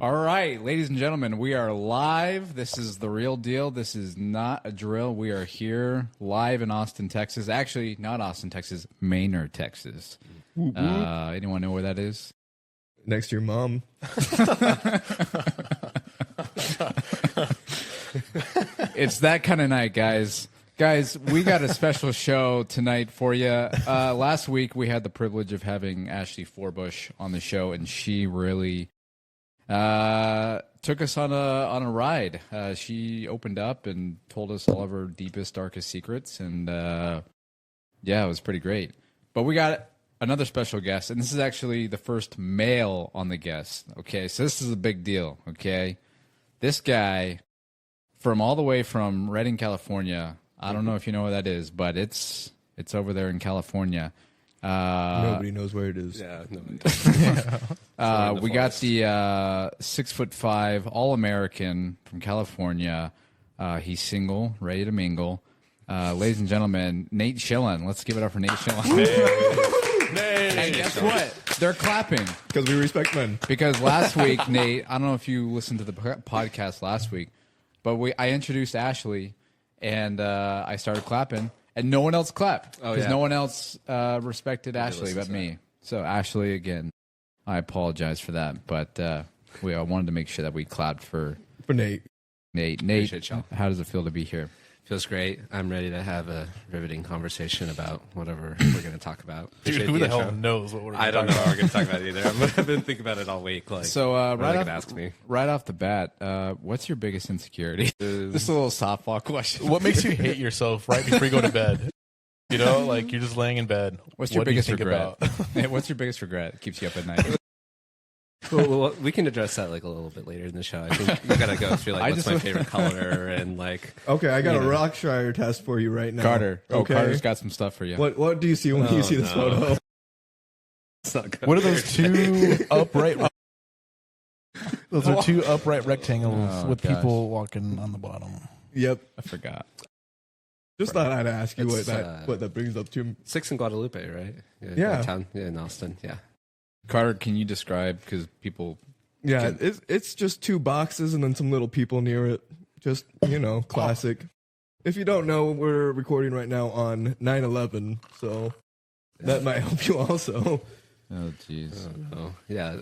All right, ladies and gentlemen, we are live. This is the real deal. This is not a drill. We are here live in Austin, Texas. Actually, not Austin, Texas, Maynard, Texas. Anyone know where that is? Next to your mom. It's that kind of night, guys. Guys, we got a special show tonight for you. Last week, we had the privilege of having Ashley Forbush on the show, and she really took us on a ride. She opened up and told us all of her deepest, darkest secrets, and yeah, it was pretty great. But we got another special guest, and this is actually the first male on the guest. Okay, so this is a big deal. Okay, this guy from all the way from Redding, California. I don't know if you know where that is, but it's over there in California. Nobody knows where it is. Yeah, nobody we got the 6'5" All-American from California. He's single, ready to mingle. Ladies and gentlemen, Nate Schillen. Let's give it up for Nate Schillen. And guess what? They're clapping. Because we respect men. Because last week, Nate, I don't know if you listened to the podcast last week, but I introduced Ashley, and I started clapping. And no one else clapped because no one else respected Ashley but me. So Ashley, again, I apologize for that. But we wanted to make sure that we clapped for Nate. Nate, how does it feel to be here? Feels great. I'm ready to have a riveting conversation about whatever we're going to talk about. Dude, who the hell knows what we're going to talk about? I don't know what we're going to talk about either. I've been thinking about it all week. Like, so right off the bat, what's your biggest insecurity? This is a little softball question. What makes you hate yourself right before you go to bed? You know, like you're just laying in bed. What's your biggest regret? What's your biggest regret? Keeps you up at night. Well, we can address that like a little bit later in the show. I think we got to go through like what's my favorite color and like. Okay, I got a Rockshire test for you right now. Carter. Okay. Carter's got some stuff for you. What do you see when you see this photo? It's not good. What are those two upright? Those are two upright rectangles with people walking on the bottom. Yep, I forgot. Just thought I'd ask you what that brings up to. 6 in Guadalupe, right? Yeah. Downtown. Yeah, in Austin. Yeah. Carter, can you describe, because people... Yeah, it's just 2 boxes and then some little people near it. Just, classic. If you don't know, we're recording right now on 9/11, so that might help you also. Oh, jeez. Oh, yeah.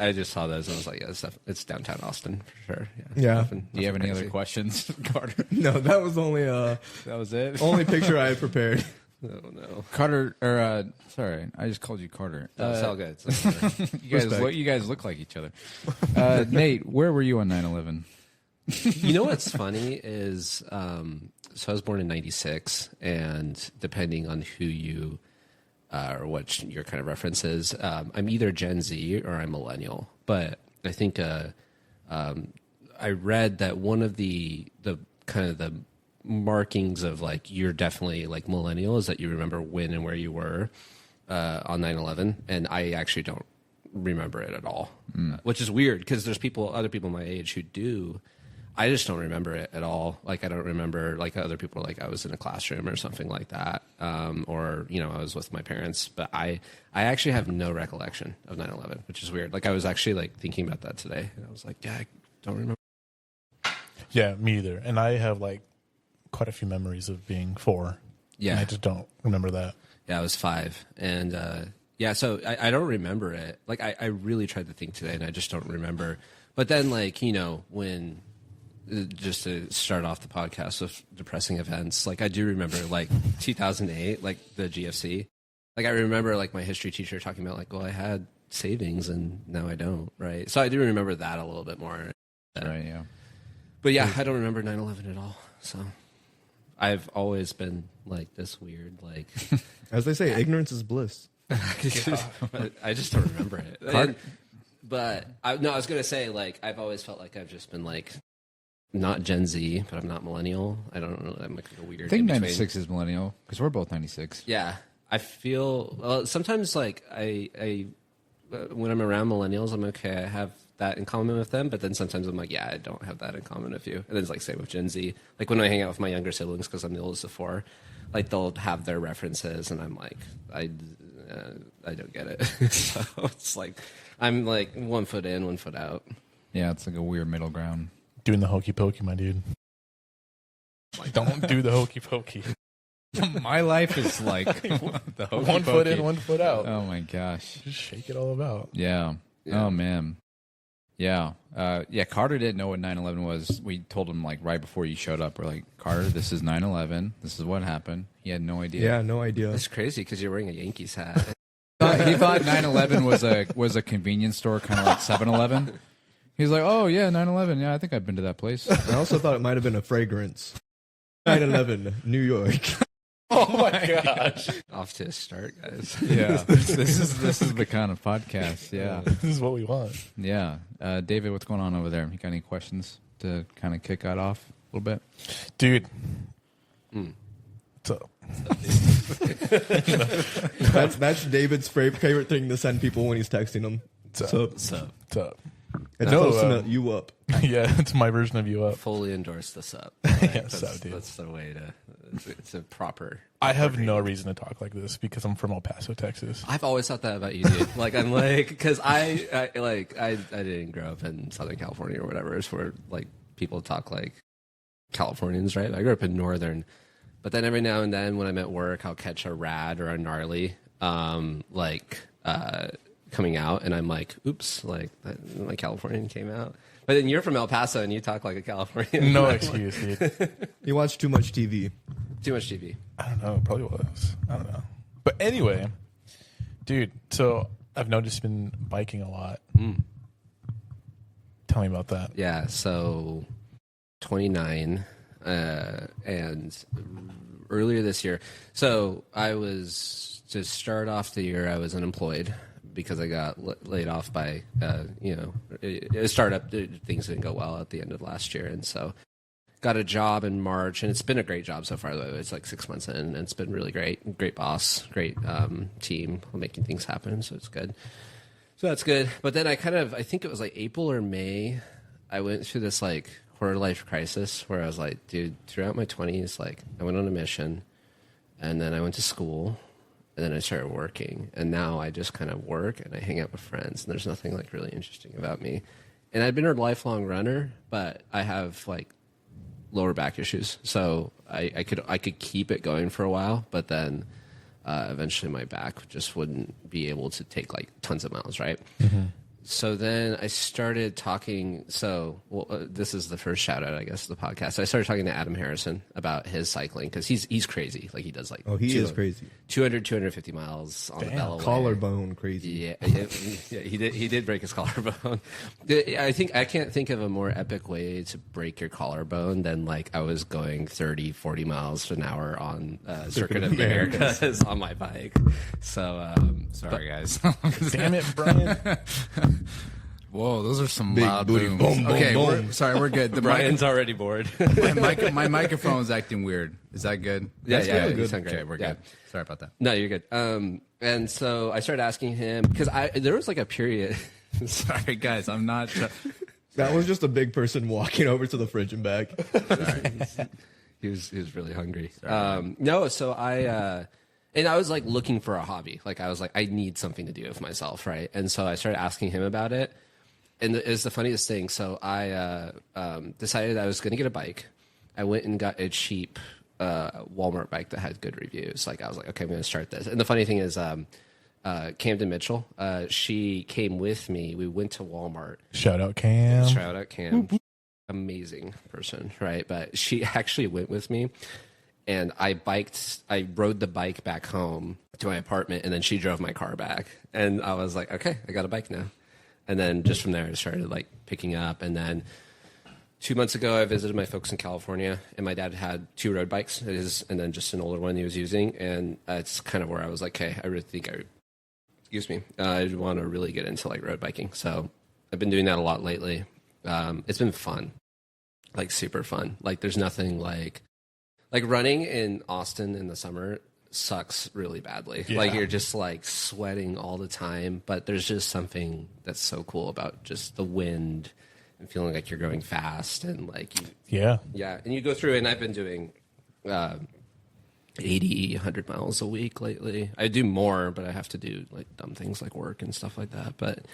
I just saw those and I was like, yeah, it's downtown Austin for sure. Yeah. Nothing Do you have any crazy. other questions, Carter? No, that was only That was it? only picture I had prepared. Oh, no. Carter, or sorry, I just called you Carter. It's all good. It's all good. You guys look like each other. Nate, where were you on 9/11? You know what's funny is, so I was born in 96, and depending on who you, or what your kind of reference is, I'm either Gen Z or I'm millennial. But I think I read that one of the kind of the markings of like you're definitely like millennial is that you remember when and where you were on 9/11, and I actually don't remember it at all, which is weird because there's other people my age who do. I just don't remember it at all. Like I don't remember like other people like I was in a classroom or something like that, or I was with my parents, but I actually have no recollection of 9/11, which is weird. Like I was actually like thinking about that today, and I was like, yeah, I don't remember. Yeah, me either. And I have like quite a few memories of being 4. Yeah. And I just don't remember that. Yeah, I was 5. And so I don't remember it. Like I really tried to think today and I just don't remember. But then like, when just to start off the podcast with depressing events, like I do remember like 2008, like the GFC. Like I remember like my history teacher talking about like, well, I had savings and now I don't, right? So I do remember that a little bit more. Right, yeah. But yeah, I don't remember 9/11 at all. So I've always been like this weird, like As they say, ignorance is bliss. I just don't remember it. I was gonna say like I've always felt like I've just been like not Gen Z, but I'm not millennial. I don't know. I'm like a weird. I think 96 is millennial because we're both 96. Yeah, I feel sometimes like I when I'm around millennials, I'm okay. I have that in common with them, but then sometimes I'm like, yeah, I don't have that in common with you. And then it's like same with Gen Z. Like when I hang out with my younger siblings, because I'm the oldest of 4, like they'll have their references, and I'm like, I don't get it. So it's like I'm like 1 foot in, 1 foot out. Yeah, it's like a weird middle ground. Doing the hokey pokey, my dude. Don't do the hokey pokey. My life is like the hokey One foot in, one foot out. Oh my gosh. Just shake it all about. Yeah. Yeah. Oh man. Yeah. Carter didn't know what 9/11 was. We told him like right before you showed up. We're like, Carter, this is 9/11. This is what happened. He had no idea. Yeah, no idea. It's crazy because you're wearing a Yankees hat. He thought 9/11 was a convenience store, kind of like 7-Eleven. He's like, oh yeah, 9/11. Yeah, I think I've been to that place. I also thought it might have been a fragrance. 9/11, New York. Oh my gosh. Off to a start, guys. Yeah, this is the kind of podcast. Yeah, This is what we want. yeah. David, what's going on over there? You got any questions to kind of kick that off a little bit? Dude. What's up? That's David's favorite thing to send people when he's texting them. What's So up? What's up? it's No, posting you up. Yeah, it's my version of you up. Fully endorse the sub. Yeah, sub, dude. That's the way to. It's a proper. I have no reason to talk like this because I'm from El Paso, Texas. I've always thought that about you, dude. Like I'm like because I didn't grow up in Southern California or whatever. It's where like people talk like Californians, right? I grew up in Northern, but then every now and then when I'm at work, I'll catch a rad or a gnarly, coming out, and I'm like, oops, like my Californian came out. But then you're from El Paso and you talk like a Californian. No excuse, dude. You watch too much TV. Too much TV. I don't know. It probably was. I don't know. But anyway, dude, so I've noticed you've been biking a lot. Tell me about that. Yeah, so 29, and earlier this year. So I was, to start off the year, I was unemployed because I got laid off by, a startup. Things didn't go well at the end of last year. And so got a job in March, and it's been a great job so far. Though it's like 6 months in, and it's been really great. Great boss, great team, making things happen. So it's good. So that's good. But then I think it was like April or May, I went through this like quarter life crisis where I was like, dude, throughout my 20s, like I went on a mission, and then I went to school, and then I started working, and now I just kind of work and I hang out with friends, and there's nothing like really interesting about me. And I've been a lifelong runner, but I have like lower back issues, so I could keep it going for a while, but then eventually my back just wouldn't be able to take like tons of miles, right? Mm-hmm. So then I started talking. This is the first shout out, I guess, of the podcast. I started talking to Adam Harrison about his cycling because he's crazy. Like he does like he is crazy. 250 miles on the Bellaway. Collarbone crazy. Yeah, he did break his collarbone. I can't think of a more epic way to break your collarbone than like I was going 30, 40 miles an hour on Circuit of the Americas on my bike. So Sorry, guys. Damn it, Brian. Whoa, those are some Big loud booty. booms. Boom, boom, Okay, boom. we're good. The Brian's already bored. my microphone's acting weird. Is that good? Yeah, That's you sound great. Okay, we're Yeah. good. Sorry about that. No, you're good. And so I started asking him because there was like a period. Sorry, guys. I'm not. That was just a big person walking over to the fridge and back. Sorry. He was really hungry. No, so I was like looking for a hobby. Like I was like, I need something to do with myself, right? And so I started asking him about it. And it's the funniest thing. So I decided I was going to get a bike. I went and got a cheap Walmart bike that had good reviews. Like I was like, okay, I'm going to start this. And the funny thing is, Camden Mitchell, she came with me. We went to Walmart. Shout out Cam. Shout out Cam. Amazing person, right? But she actually went with me. And I rode the bike back home to my apartment, and then she drove my car back. And I was like, okay, I got a bike now. And then just from there, I started like picking up. And then 2 months ago, I visited my folks in California, and my dad had 2 road bikes, and then just an older one he was using. And it's kind of where I was like, okay, I really think I want to really get into like road biking. So I've been doing that a lot lately. It's been fun, like super fun. Like there's nothing like running in Austin in the summer sucks really badly. Yeah. Like you're just like sweating all the time, but there's just something that's so cool about just the wind and feeling like you're going fast and like Yeah. and you go through, and I've been doing 80, 100 miles a week lately. I do more, but I have to do like dumb things like work and stuff like that. But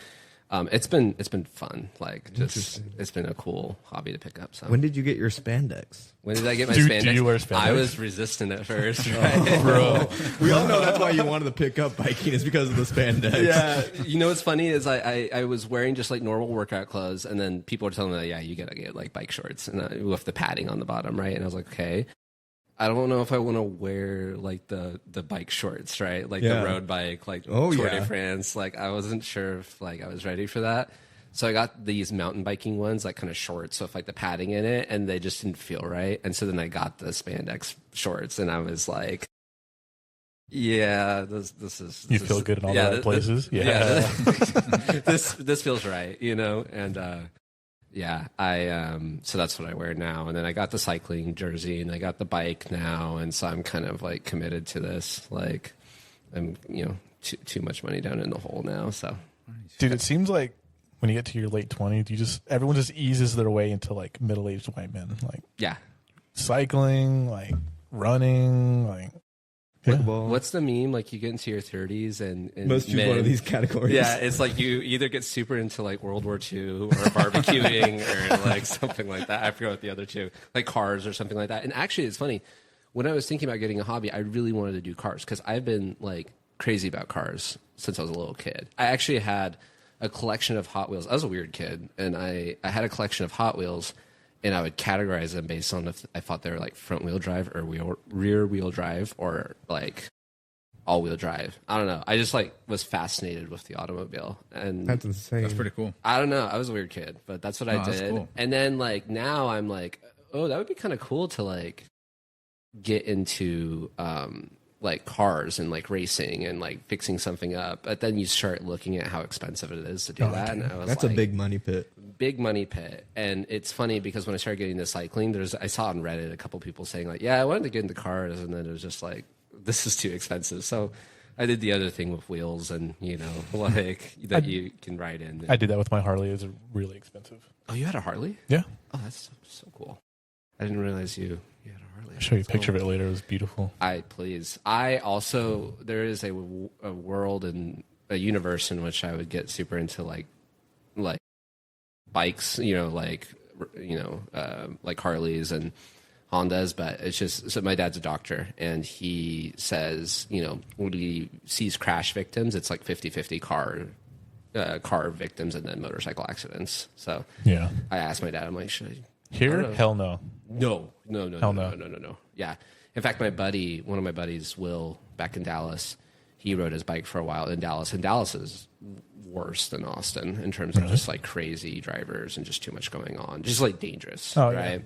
It's been fun. Like, just it's been a cool hobby to pick up. So When did you get your spandex? when did I get my Do spandex? you wear spandex? I was resistant at first. Right? Bro, We all know that's why you wanted to pick up biking is because of the spandex. Yeah, you know what's funny is I was wearing just like normal workout clothes, and then people were telling me, yeah, you gotta get like bike shorts and with the padding on the bottom, right? And I was like, okay, I don't know if I want to wear like the bike shorts, right? Like the road bike, like Tour de France. Like I wasn't sure if like I was ready for that. So I got these mountain biking ones, like kind of shorts, so with like the padding in it, and they just didn't feel right. And so then I got the spandex shorts, and I was like, yeah, this is. you feel good in all the right places. This feels right, you know. And yeah, so that's what I wear now. And then I got the cycling jersey, and I got the bike now, and so I'm kind of like committed to this. Like I'm, too much money down in the hole now. So, Dude, it seems like when you get to your late 20s, everyone just eases their way into like middle-aged white men, like yeah. cycling, like running, like Football. What's the meme? Like you get into your 30s and Most choose one of these categories. Yeah, it's like you either get super into like World War II or barbecuing or like something like that. I forgot what the other two, like cars or something like that. And actually, it's funny. When I was thinking about getting a hobby, I really wanted to do cars because I've been like crazy about cars since I was a little kid. I actually had a collection of Hot Wheels. I was a weird kid, and I had a collection of Hot Wheels, and I would categorize them based on if I thought they were like front wheel drive or rear wheel drive or like all wheel drive. I don't know. I just like was fascinated with the automobile, and That's insane. That's pretty cool. I don't know. I was a weird kid, but that's what I that's did. cool. And then like now I'm like, oh, that would be kind of cool to like get into like cars and like racing and like fixing something up. But then you start looking at how expensive it is to do that. And I was That's like, a big money pit. big money pit. And it's funny because when I started getting into cycling, I saw on Reddit a couple people saying like, yeah, I wanted to get into cars, and then it was just like, this is too expensive. So I did the other thing with wheels and like that you can ride in. I did that with my Harley. It was really expensive. Oh, you had a Harley? Yeah, Oh, that's so cool. I didn't realize you had a Harley. I'll show you a picture of it later. It was beautiful. Please. There is a world and a universe in which I would get super into like bikes, like Harleys and Hondas, but it's just, so my dad's a doctor, and he says, when he sees crash victims, it's like 50-50 car victims and then motorcycle accidents. So Yeah. I asked my dad, I'm like, should I? Here? know. Hell no. No. Hell no. No. Yeah. In fact, one of my buddies, Will, back in Dallas, he rode his bike for a while in Dallas, and Dallas is worse than Austin in terms of just like crazy drivers and just too much going on, just like dangerous, right? Yeah.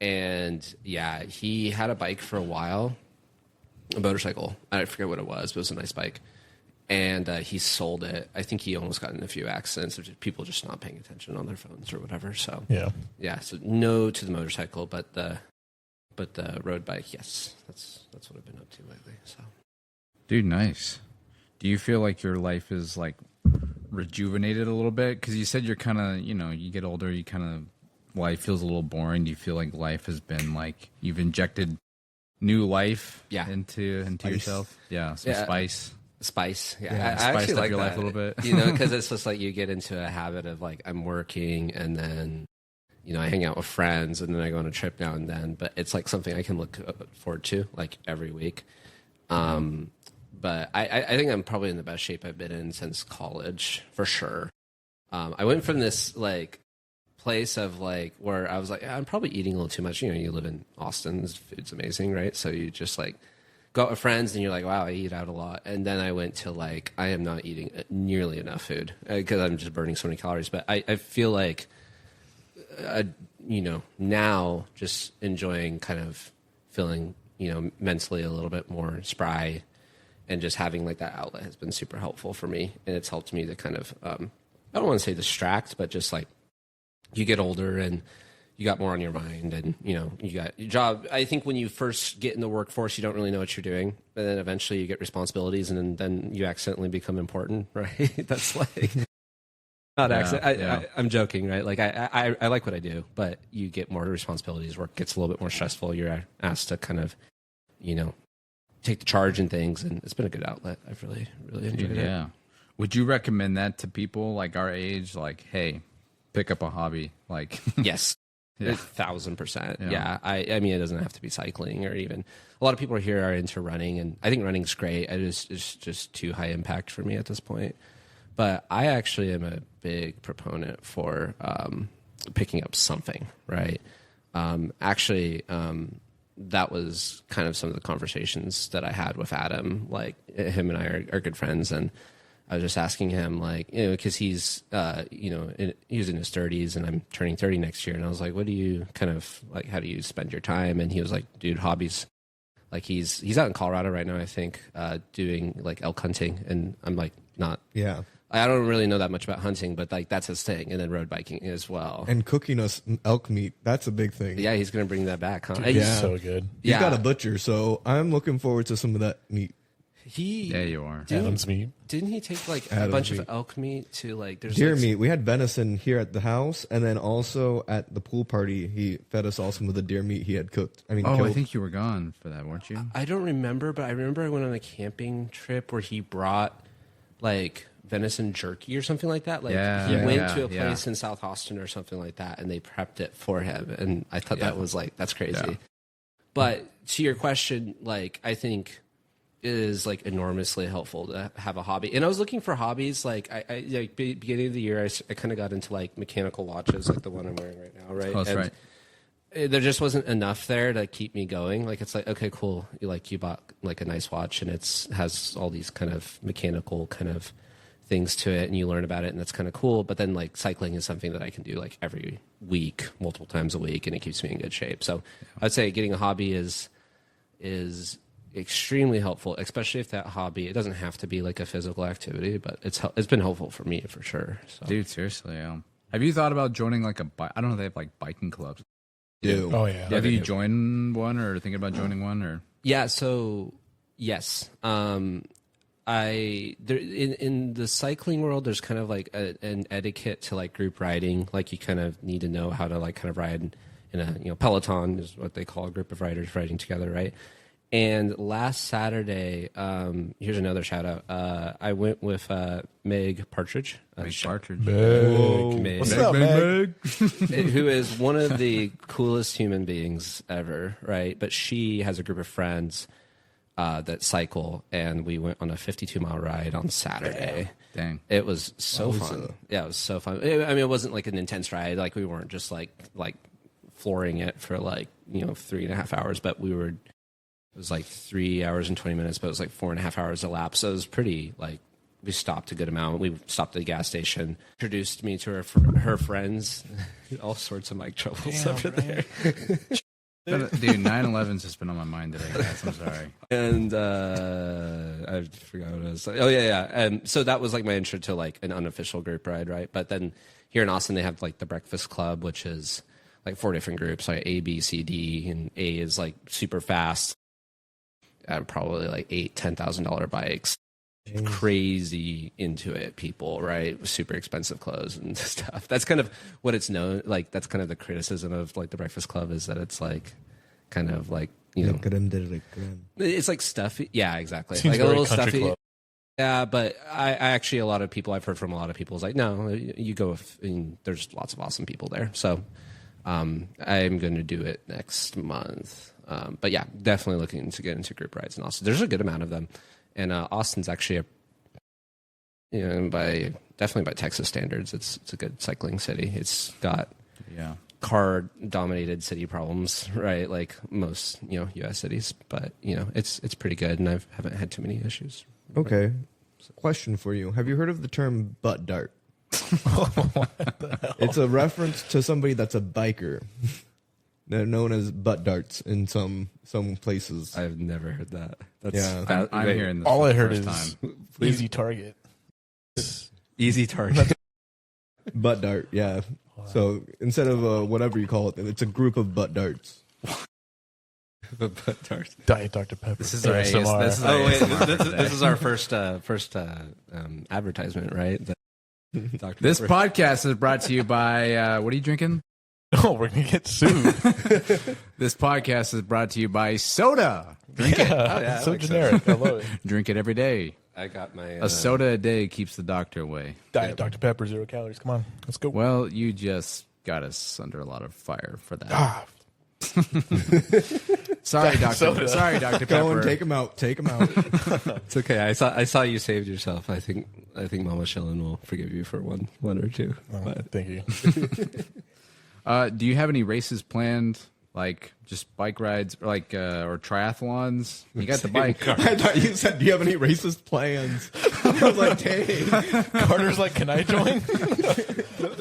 And yeah, he had a bike for a while, a motorcycle. I forget what it was, but it was a nice bike. And he sold it. I think he almost got in a few accidents of people just not paying attention on their phones or whatever. So yeah. So no to the motorcycle, but the road bike, yes. That's what I've been up to lately. So, Dude, nice. Do you feel like your life is like rejuvenated a little bit? Because you said you're kind of, you get older, you kind of life feels a little boring. Do you feel like life has been like you've injected new life into yourself? Yeah, some spice. Spice, yeah. I I actually up like your that. life a little bit, because it's just like you get into a habit of like I'm working, and then I hang out with friends, and then I go on a trip now and then. But it's like something I can look forward to like every week. But I think I'm probably in the best shape I've been in since college for sure. I went from this like place of like where I was like, I'm probably eating a little too much. You live in Austin, food's amazing, right? So you just like go out with friends and you're like, wow, I eat out a lot. And then I went to like, I am not eating nearly enough food because I'm just burning so many calories. But I feel like, now just enjoying kind of feeling, mentally a little bit more spry, and just having like that outlet has been super helpful for me. And it's helped me to kind of, I don't want to say distract, but just like you get older and you got more on your mind, and you got your job. I think when you first get in the workforce, you don't really know what you're doing, and then eventually you get responsibilities, and then you accidentally become important, right? That's like not accident. I'm joking, right? Like I like what I do, but you get more responsibilities. Work gets a little bit more stressful. You're asked to kind of, take the charge in things, and it's been a good outlet. I've really enjoyed it. Yeah. Would you recommend that to people like our age? Like, hey, pick up a hobby. Like, Yes. Yeah. 1,000%. Yeah. Yeah. I mean, it doesn't have to be cycling or even a lot of people here are into running, and I think running's great. It's just too high impact for me at this point. But I actually am a big proponent for picking up something, right? That was kind of some of the conversations that I had with Adam. Like, him and I are good friends, and I was just asking him, like, because he's, he was in his 30s, and I'm turning 30 next year. And I was like, what do you kind of like? How do you spend your time? And he was like, dude, hobbies. Like, he's out in Colorado right now, I think, doing like elk hunting. And I'm like, not. Yeah. I don't really know that much about hunting, but like that's his thing. And then road biking as well. And cooking us elk meat, that's a big thing. Yeah, he's gonna bring that back, huh? Dude, Yeah. so good. He's got a butcher, so I'm looking forward to some of that meat. Yeah, you are. Adam's meat. Didn't he take like a Adam's bunch meat. of elk meat to like there's Deer like, meat. We had venison here at the house, and then also at the pool party, he fed us all some of the deer meat he had cooked. Oh, killed. I think you were gone for that, weren't you? I don't remember, but I remember I went on a camping trip where he brought like venison jerky or something like that. Like he went to a place in South Austin or something like that, and they prepped it for him. And I thought that was like, that's crazy. Yeah. But to your question, like, I think it is like enormously helpful to have a hobby. And I was looking for hobbies. Like I like beginning of the year, I kind of got into like mechanical watches, like the one I'm wearing right now. Right. Oh, that's And right. there just wasn't enough there to keep me going. Like, it's like, okay, cool. You bought like a nice watch, and has all these kind of mechanical kind of things to it, and you learn about it, and that's kind of cool. But then like cycling is something that I can do like every week, multiple times a week, and it keeps me in good shape. So I'd say getting a hobby is extremely helpful, especially if that hobby, it doesn't have to be like a physical activity, but it's been helpful for me for sure. So. Dude, seriously. Have you thought about joining like I don't know if they have like biking clubs. Oh yeah. Have you joined one or thinking about joining one or? Yeah. So yes. In the cycling world, there's kind of like an etiquette to like group riding. Like, you kind of need to know how to like kind of ride in a peloton is what they call a group of riders riding together, right? And last Saturday, here's another shout out. I went with Meg Partridge. Partridge. Meg. What's up, Meg? Who is one of the coolest human beings ever, right? But she has a group of friends that cycle, and we went on a 52-mile ride on Saturday. Dang. It was so fun. Yeah, it was so fun. I mean, it wasn't like an intense ride. Like, we weren't just like flooring it for like 3.5 hours, but it was like 3 hours and 20 minutes, but it was like 4.5 hours a lap. So it was pretty like, we stopped a good amount. We stopped at the gas station, introduced me to her friends, all sorts of mic troubles over there. Dude, 9/11's just been on my mind today, guys. I'm sorry. And I forgot what I was like. Oh, yeah. And so that was like my intro to like an unofficial group ride, right? But then here in Austin, they have like the Breakfast Club, which is like 4 different groups, like A, B, C, D, and A is like super fast. Probably like $8,000-$10,000 bikes. Crazy into it people, right? Super expensive clothes and stuff. That's kind of what it's known, like that's kind of the criticism of like the Breakfast Club, is that it's like kind of like it's like stuffy. Yeah, exactly. Seems like a very little country stuffy club. Yeah, but I actually, a lot of people I've heard from, a lot of people is like, no, you go and there's lots of awesome people there. So I'm going to do it next month. But yeah, definitely looking to get into group rides in Austin. There's a good amount of them. And Austin's actually definitely by Texas standards, it's a good cycling city. It's got car-dominated city problems, right? Like most U.S. cities, but it's pretty good, and I haven't had too many issues. Okay, question for you: have you heard of the term butt dart? It's a reference to somebody that's a biker. They're known as butt darts in some places. I've never heard that. I'm hearing this. All I heard first is time. easy target. Easy target. Butt dart, yeah. Wow. So instead of whatever you call it, it's a group of butt darts. Butt darts. Diet Dr. Pepper. This is our ASMR. This is our first advertisement, right? This podcast is brought to you by what are you drinking? Oh, we're gonna get sued. This podcast is brought to you by soda. Drink it. Oh, yeah, so like generic. I love it. Drink it every day. I got my A soda a day keeps the doctor away. Diet Dr. Pepper, 0 calories. Come on, let's go. Well, you just got us under a lot of fire for that. Ah, Sorry, Doctor. soda. Sorry, Doctor Go Pepper. and take him out. Take him out. It's okay. I saw you saved yourself. I think Mama Schillen will forgive you for one or two. But thank you. Do you have any races planned, like just bike rides, or like or triathlons? You got the bike. I thought you said, "Do you have any racist plans?" I was like, "Dang." Carter's like, can I join?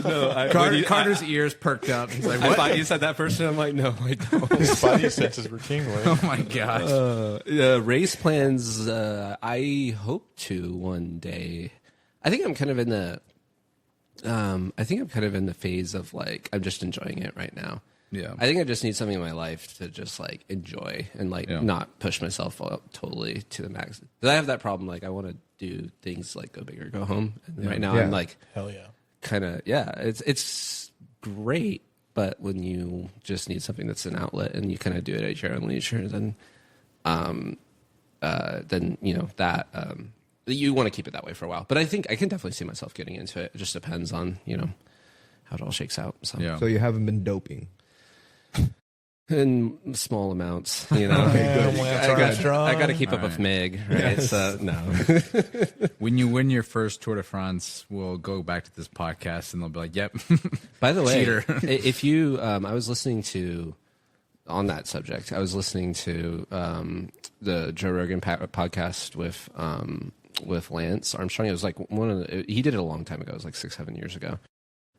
no, Carter's ears perked up. He's like, I "What? thought you said that first, and I'm like, no, I don't. His spidey senses were tingling. Oh my gosh!" Race plans. I hope to one day. I think I'm kind of in the. Phase of like I'm just enjoying it right now. Yeah. I think I just need something in my life to just like enjoy and like not push myself up totally to the max. 'Cause I have that problem. Like I want to do things like go big or go home. And right now I'm like, Hell yeah. kind of it's great. But when you just need something that's an outlet and you kind of do it at your own leisure, then you know that you want to keep it that way for a while. But I think I can definitely see myself getting into it. It just depends on how it all shakes out. So Yeah. So you haven't been doping. in small amounts, Okay, good. I got to keep up with Meg, right? Yes. So no. When you win your first Tour de France, we'll go back to this podcast and they'll be like, "Yep." By the way, Cheater. if you, I was listening to, on that subject, I was listening to the Joe Rogan podcast with Lance Armstrong. It was like he did it a long time ago. It was like 6-7 years ago.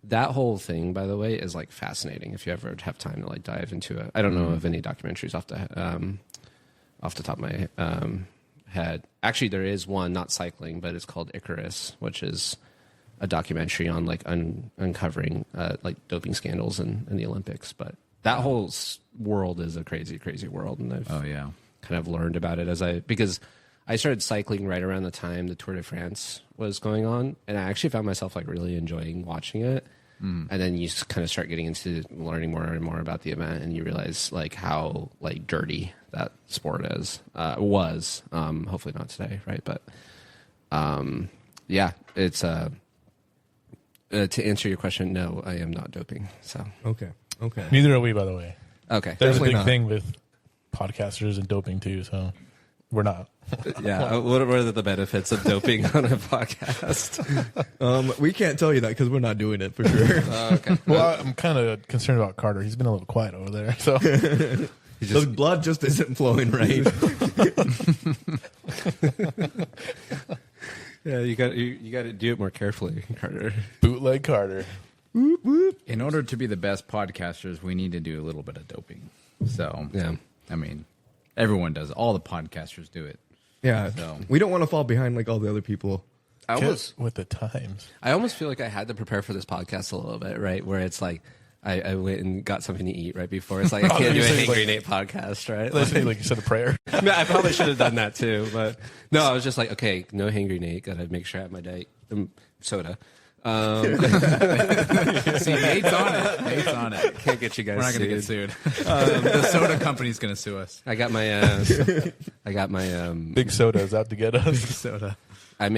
That whole thing, by the way, is like fascinating. If you ever have time to like dive into it, I don't know of any documentaries off the top of my head. Actually, there is one, not cycling, but it's called Icarus, which is a documentary on like uncovering like doping scandals in the Olympics. But that whole world is a crazy, crazy world, and I've kind of learned about it because I started cycling right around the time the Tour de France was going on, and I actually found myself like really enjoying watching it. And then you just kind of start getting into learning more and more about the event, and you realize like how like dirty that sport was. Hopefully not today, right? But yeah, it's to answer your question, no, I am not doping. So Okay. Neither are we, by the way. okay, There's Definitely a big not. thing with podcasters and doping too, so we're not. yeah. What are the benefits of doping on a podcast? We can't tell you that because we're not doing it for sure. Okay. Well, I'm kind of concerned about Carter. He's been a little quiet over there, so The blood just isn't flowing right. Yeah, you got to do it more carefully, Carter. bootleg Carter. In order to be the best podcasters, we need to do a little bit of doping. So, Yeah. I mean, everyone does. All the podcasters do it. Yeah. So- We don't want to fall behind like all the other people. Get with the times. I almost feel like I had to prepare for this podcast a little bit, right? Where it's like I went and got something to eat right before. It's like I can't do a Hangry Nate podcast, right? Let's say, like you said, a prayer. I mean, I probably should have done that too, but no, I was just like, okay, no Hangry Nate. Got to make sure I have my diet soda. See, Nate's on it. Nate's on it. Can't get you guys. We're not going to get sued. sued. The soda company's going to sue us. I got my. Big soda is out to get us. Soda. I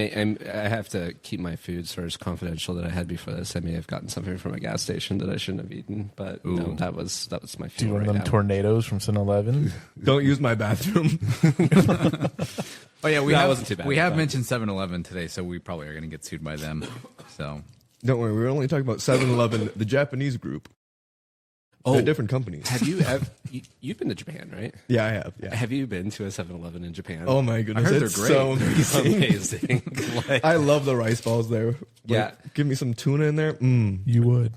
have to keep my food source confidential that I had before this. I may have gotten something from a gas station that I shouldn't have eaten, but no, that was my Do fuel one of right them now. tornadoes from 7-Eleven. Don't use my bathroom. Oh, yeah, No, it wasn't too bad, we have but- mentioned 7-Eleven today, so we probably are going to get sued by them. So, Don't worry, we're only talking about 7-Eleven, the Japanese group. They're different companies. Have you ever? You've been to Japan, right? Yeah, I have. Yeah. Have you been to a 7-Eleven in Japan? Oh my goodness, I heard it's they're so amazing. amazing! Like, I love the rice balls there. Like, Yeah. give me some tuna in there. You would.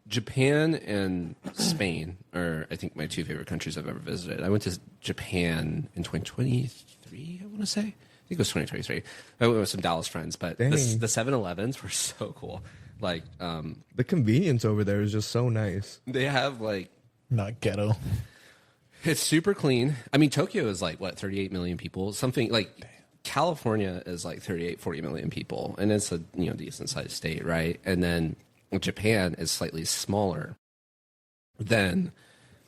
Japan and Spain are, I think, my two favorite countries I've ever visited. I went to Japan in 2023, I want to say. I think it was 2023. I went with some Dallas friends, but the Dang. 7-Elevens were so cool. Like, The convenience over there is just so nice. they have, like, Not ghetto. it's super clean. I mean, Tokyo is like, what, 38 million people? Something like California is like 38, 40 million people. And it's a decent sized state, right? And then Japan is slightly smaller than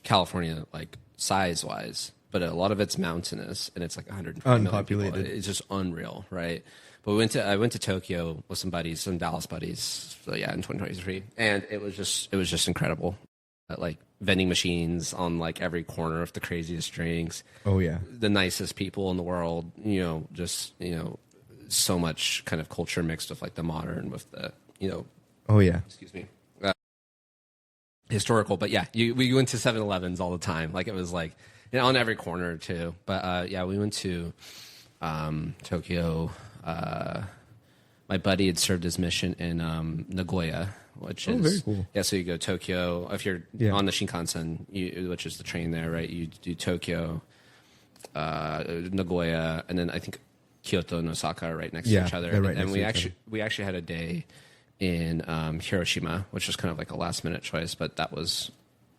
California, like size-wise, but a lot of it's mountainous, and it's like 150 million people. Unpopulated. It's just unreal, right? But I went to Tokyo with some buddies, some Dallas buddies, so yeah, in 2023, and it was just incredible. Like vending machines on like every corner of the craziest drinks. Oh yeah, the nicest people in the world. So much kind of culture mixed with like the modern, with the oh yeah. excuse me, historical. But yeah, we went to 7-Elevens all the time. Like it was like on every corner too. But yeah, we went to Tokyo. My buddy had served his mission in Nagoya, which is very cool. Yeah, so you go Tokyo if you're on the Shinkansen, which is the train there, right? You do Tokyo, Nagoya, and then I think Kyoto and Osaka are right next to each other. Right, and we actually had a day in Hiroshima, which was kind of like a last minute choice, but that was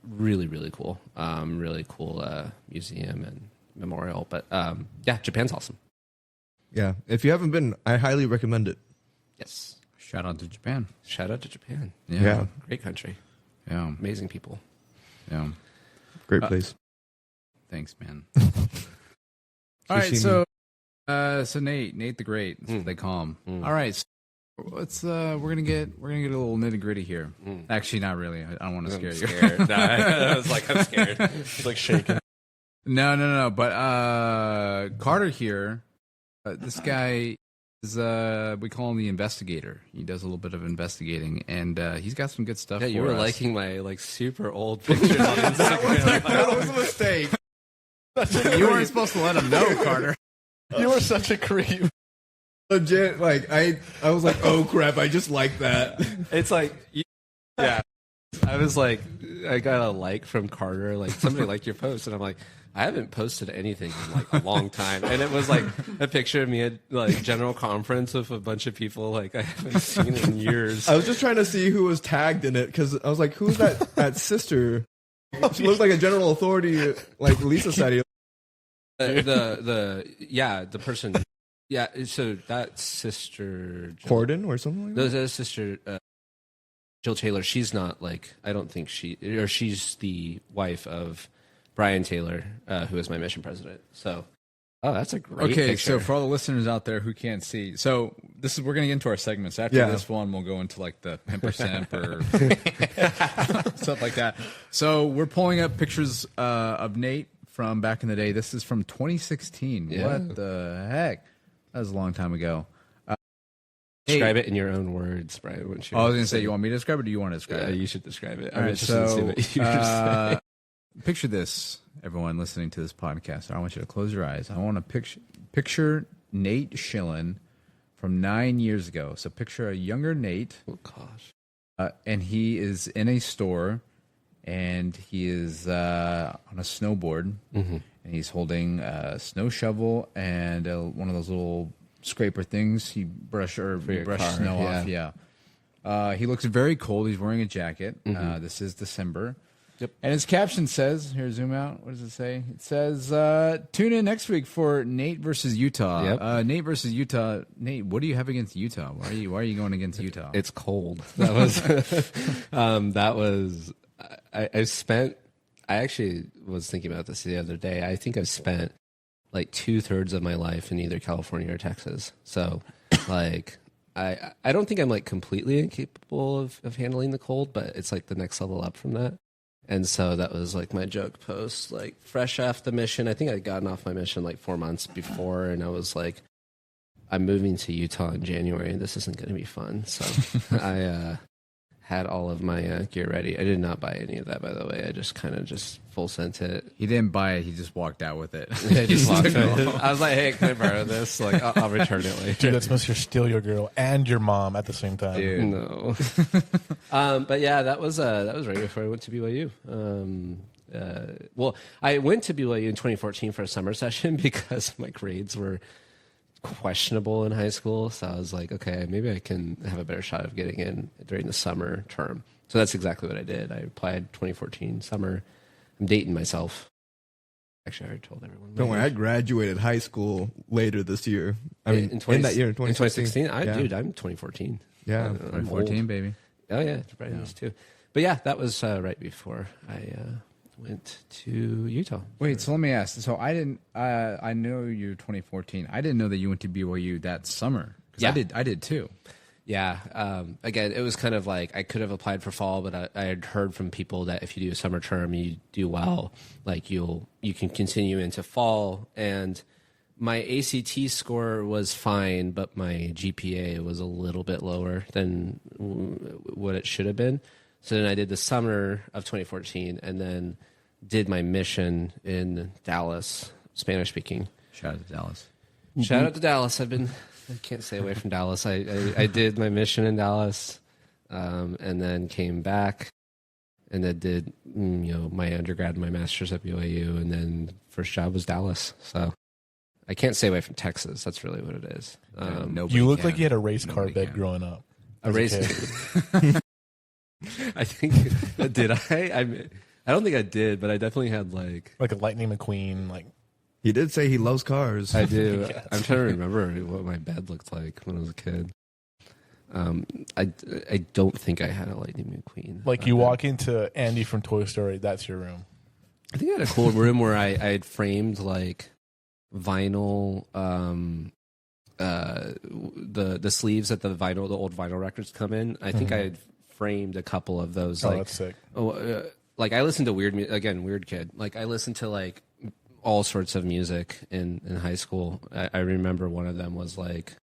really, really cool. Really cool museum and memorial. But yeah, Japan's awesome. Yeah, if you haven't been, I highly recommend it. Yes. Shout out to Japan. Shout out to Japan. Yeah. Great country. Yeah. Amazing people. Yeah. Great place. Thanks, man. All right, so Nate the Great, that's what they call him. All right, so let's we're gonna get a little nitty gritty here. Actually, not really. I don't want to scare you. Scared. No, I was like, I'm scared. It's like shaking. No. But Carter here, this guy is we call him the investigator. He does a little bit of investigating, and he's got some good stuff. Yeah, you for were us. liking my like super old pictures on Instagram. That was a mistake. You weren't supposed to let him know, Carter. You were such a creep. Legit, like I was like, oh crap, I just like that. It's like, yeah. I was like, I got a like from Carter, like somebody liked your post, and I'm like, I haven't posted anything in like a long time, and it was like a picture of me at like general conference with a bunch of people like I haven't seen in years. I was just trying to see who was tagged in it because I was like, who's that sister? She looked like a general authority, like Lisa said. The person, yeah. So that sister Corden or something like that. That sister Jill Taylor. She's not like, I don't think she's the wife of Brian Taylor, who is my mission president. So, that's a great picture. So for all the listeners out there who can't see, so we're gonna get into our segments. After this one, we'll go into like the pimp or simp or stuff like that. So we're pulling up pictures of Nate from back in the day. This is from 2016. Yeah. What the heck? That was a long time ago. Describe it in your own words, Brian. I was going to say, you want me to describe it, or do you want to describe it? You should describe it. All I'm right, interested to see what you say. Picture this, everyone listening to this podcast. I want you to close your eyes. I want to picture Nate Schillen from 9 years ago. So picture a younger Nate. Oh, gosh. And he is in a store, and he is on a snowboard, and he's holding a snow shovel and one of those little scraper things. He brush snow off. Yeah. He looks very cold. He's wearing a jacket. This is December. Yep. And his caption says, here, zoom out. What does it say? It says, tune in next week for Nate versus Utah. Yep. Nate versus Utah. Nate, what do you have against Utah? Why are you going against Utah? It's cold. That was, I actually was thinking about this the other day. I think I've spent like 2/3 of my life in either California or Texas. So like, I don't think I'm like completely incapable of handling the cold, but it's like the next level up from that. And so that was like my joke post, like fresh off the mission. I think I'd gotten off my mission like 4 months before, and I was like, I'm moving to Utah in January, and this isn't going to be fun. So I had all of my gear ready. I did not buy any of that, by the way. I just kind of just full sent it. He didn't buy it. He just walked out with it. I just walked it. I was like, hey, can I borrow this? Like, I'll return it later. Dude, that's supposed to steal your girl and your mom at the same time. Dude. No. But yeah, that was right before I went to BYU. Well, I went to BYU in 2014 for a summer session because my grades were questionable in high school. So I was like, okay, maybe I can have a better shot of getting in during the summer term. So that's exactly what I did. I applied 2014 summer. I'm dating myself. Actually, I already told everyone. Don't worry, I graduated high school later this year. I mean, in that year, 2016. Dude, I'm 2014. Yeah, I'm 2014, baby. Oh yeah, Brighton is too. But yeah, that was right before I went to Utah. Wait, so let me ask. So I didn't. I know you're 2014. I didn't know that you went to BYU that summer. 'Cause Yeah. I did too. Yeah. Again, it was kind of like I could have applied for fall, but I had heard from people that if you do a summer term, you do well, like you can continue into fall. And my ACT score was fine, but my GPA was a little bit lower than what it should have been. So then I did the summer of 2014, and then did my mission in Dallas, Spanish speaking. Shout out to Dallas. Shout out to Dallas. I can't stay away from Dallas. I did my mission in Dallas, and then came back, and then did my undergrad and my master's at BYU, and then first job was Dallas. So I can't stay away from Texas. That's really what it is. You look like you had a race car bed growing up. A race. I think did I don't think I did, but I definitely had like a Lightning McQueen. Like He did say he loves cars. I do. Yes. I'm trying to remember what my bed looked like when I was a kid. I don't think I had a Lightning McQueen. Like you walk into Andy from Toy Story, that's your room. I think I had a cool room where I had framed like vinyl, the sleeves that the old vinyl records come in. I think I had framed a couple of those. Oh, like, that's sick. Like I listened to weird music. Again, weird kid. Like I listened to like all sorts of music in high school. I remember one of them was like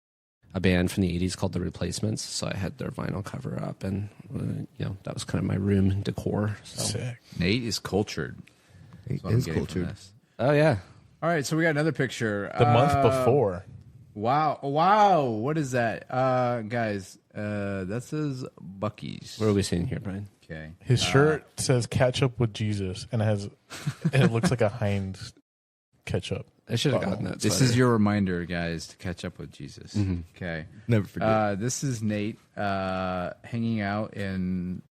a band from the 80s called The Replacements. So I had their vinyl cover up, and that was kind of my room decor. So. Sick. Nate is cultured. He That's what I'm is getting from cultured. this. Oh yeah. All right, so we got another picture. The month before. Wow. What is that? Guys, that says Buc-ee's. What are we seeing here, Brian? Okay. His shirt says "Catch Up with Jesus," and it looks like a Heinz ketchup. I should have gotten that. This sweater. is your reminder, guys, to catch up with Jesus. Okay. Never forget. This is Nate hanging out in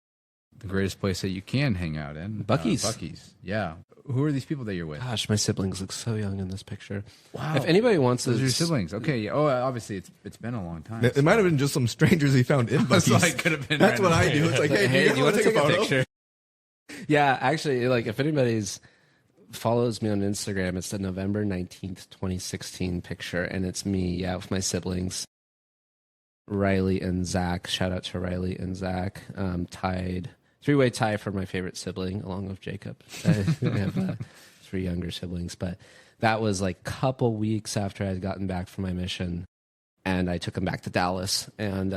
the greatest place that you can hang out in. Buc-ee's. Buc-ee's. Yeah. Who are these people that you're with? Gosh, my siblings look so young in this picture. Wow. If anybody wants to, Those are your siblings. Okay. Yeah. Oh, obviously, it's been a long time. It might have been just some strangers he found in That's Buc-ee's. what I could have been. That's what random. I do. It's like, hey, hey, do you want to take a photo? Yeah, actually, like if anybody's follows me on Instagram, it's the November 19th, 2016 picture, and it's me, with my siblings, Riley and Zach. Shout out to Riley and Zach. Tied, three-way tie for my favorite sibling, along with Jacob. I have 3 younger siblings, but that was like a couple weeks after I had gotten back from my mission, and I took them back to Dallas, and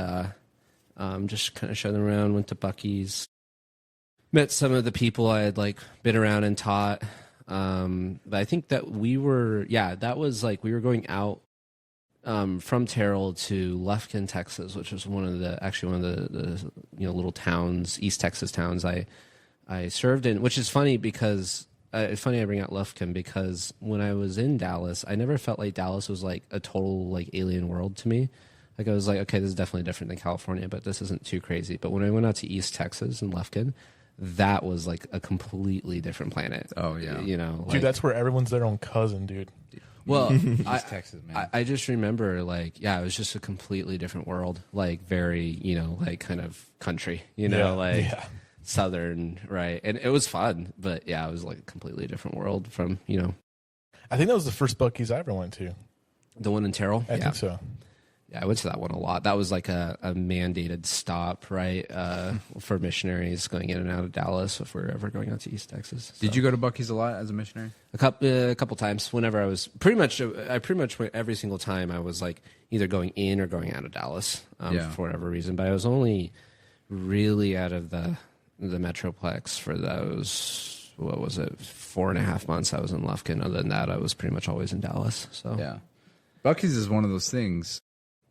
just kind of showed them around, went to Buc-ee's, met some of the people I had like been around and taught. But I think that we were going out from Terrell to Lufkin, Texas, which was one of the little towns, East Texas towns I served in, which is funny because it's funny I bring out Lufkin because when I was in Dallas, I never felt like Dallas was like a total like alien world to me. Like I was like, okay, this is definitely different than California, but this isn't too crazy. But when I went out to East Texas and Lufkin, that was like a completely different planet. Oh yeah, Dude, that's where everyone's their own cousin, dude. Well, East Texas, man. I just remember like, it was just a completely different world. Like very, like kind of country, southern, right? And it was fun, but it was like a completely different world from, I think that was the first Buc-ee's I ever went to. the one in Terrell. I think so. Yeah, I went to that one a lot. That was like a mandated stop, right, for missionaries going in and out of Dallas if we're ever going out to East Texas. So. Did you go to Buc-ee's a lot as a missionary? A couple times. Whenever I was pretty much went every single time. I was like either going in or going out of Dallas for whatever reason. But I was only really out of the Metroplex for those 4.5 months I was in Lufkin. Other than that, I was pretty much always in Dallas. So Yeah, Buc-ee's is one of those things.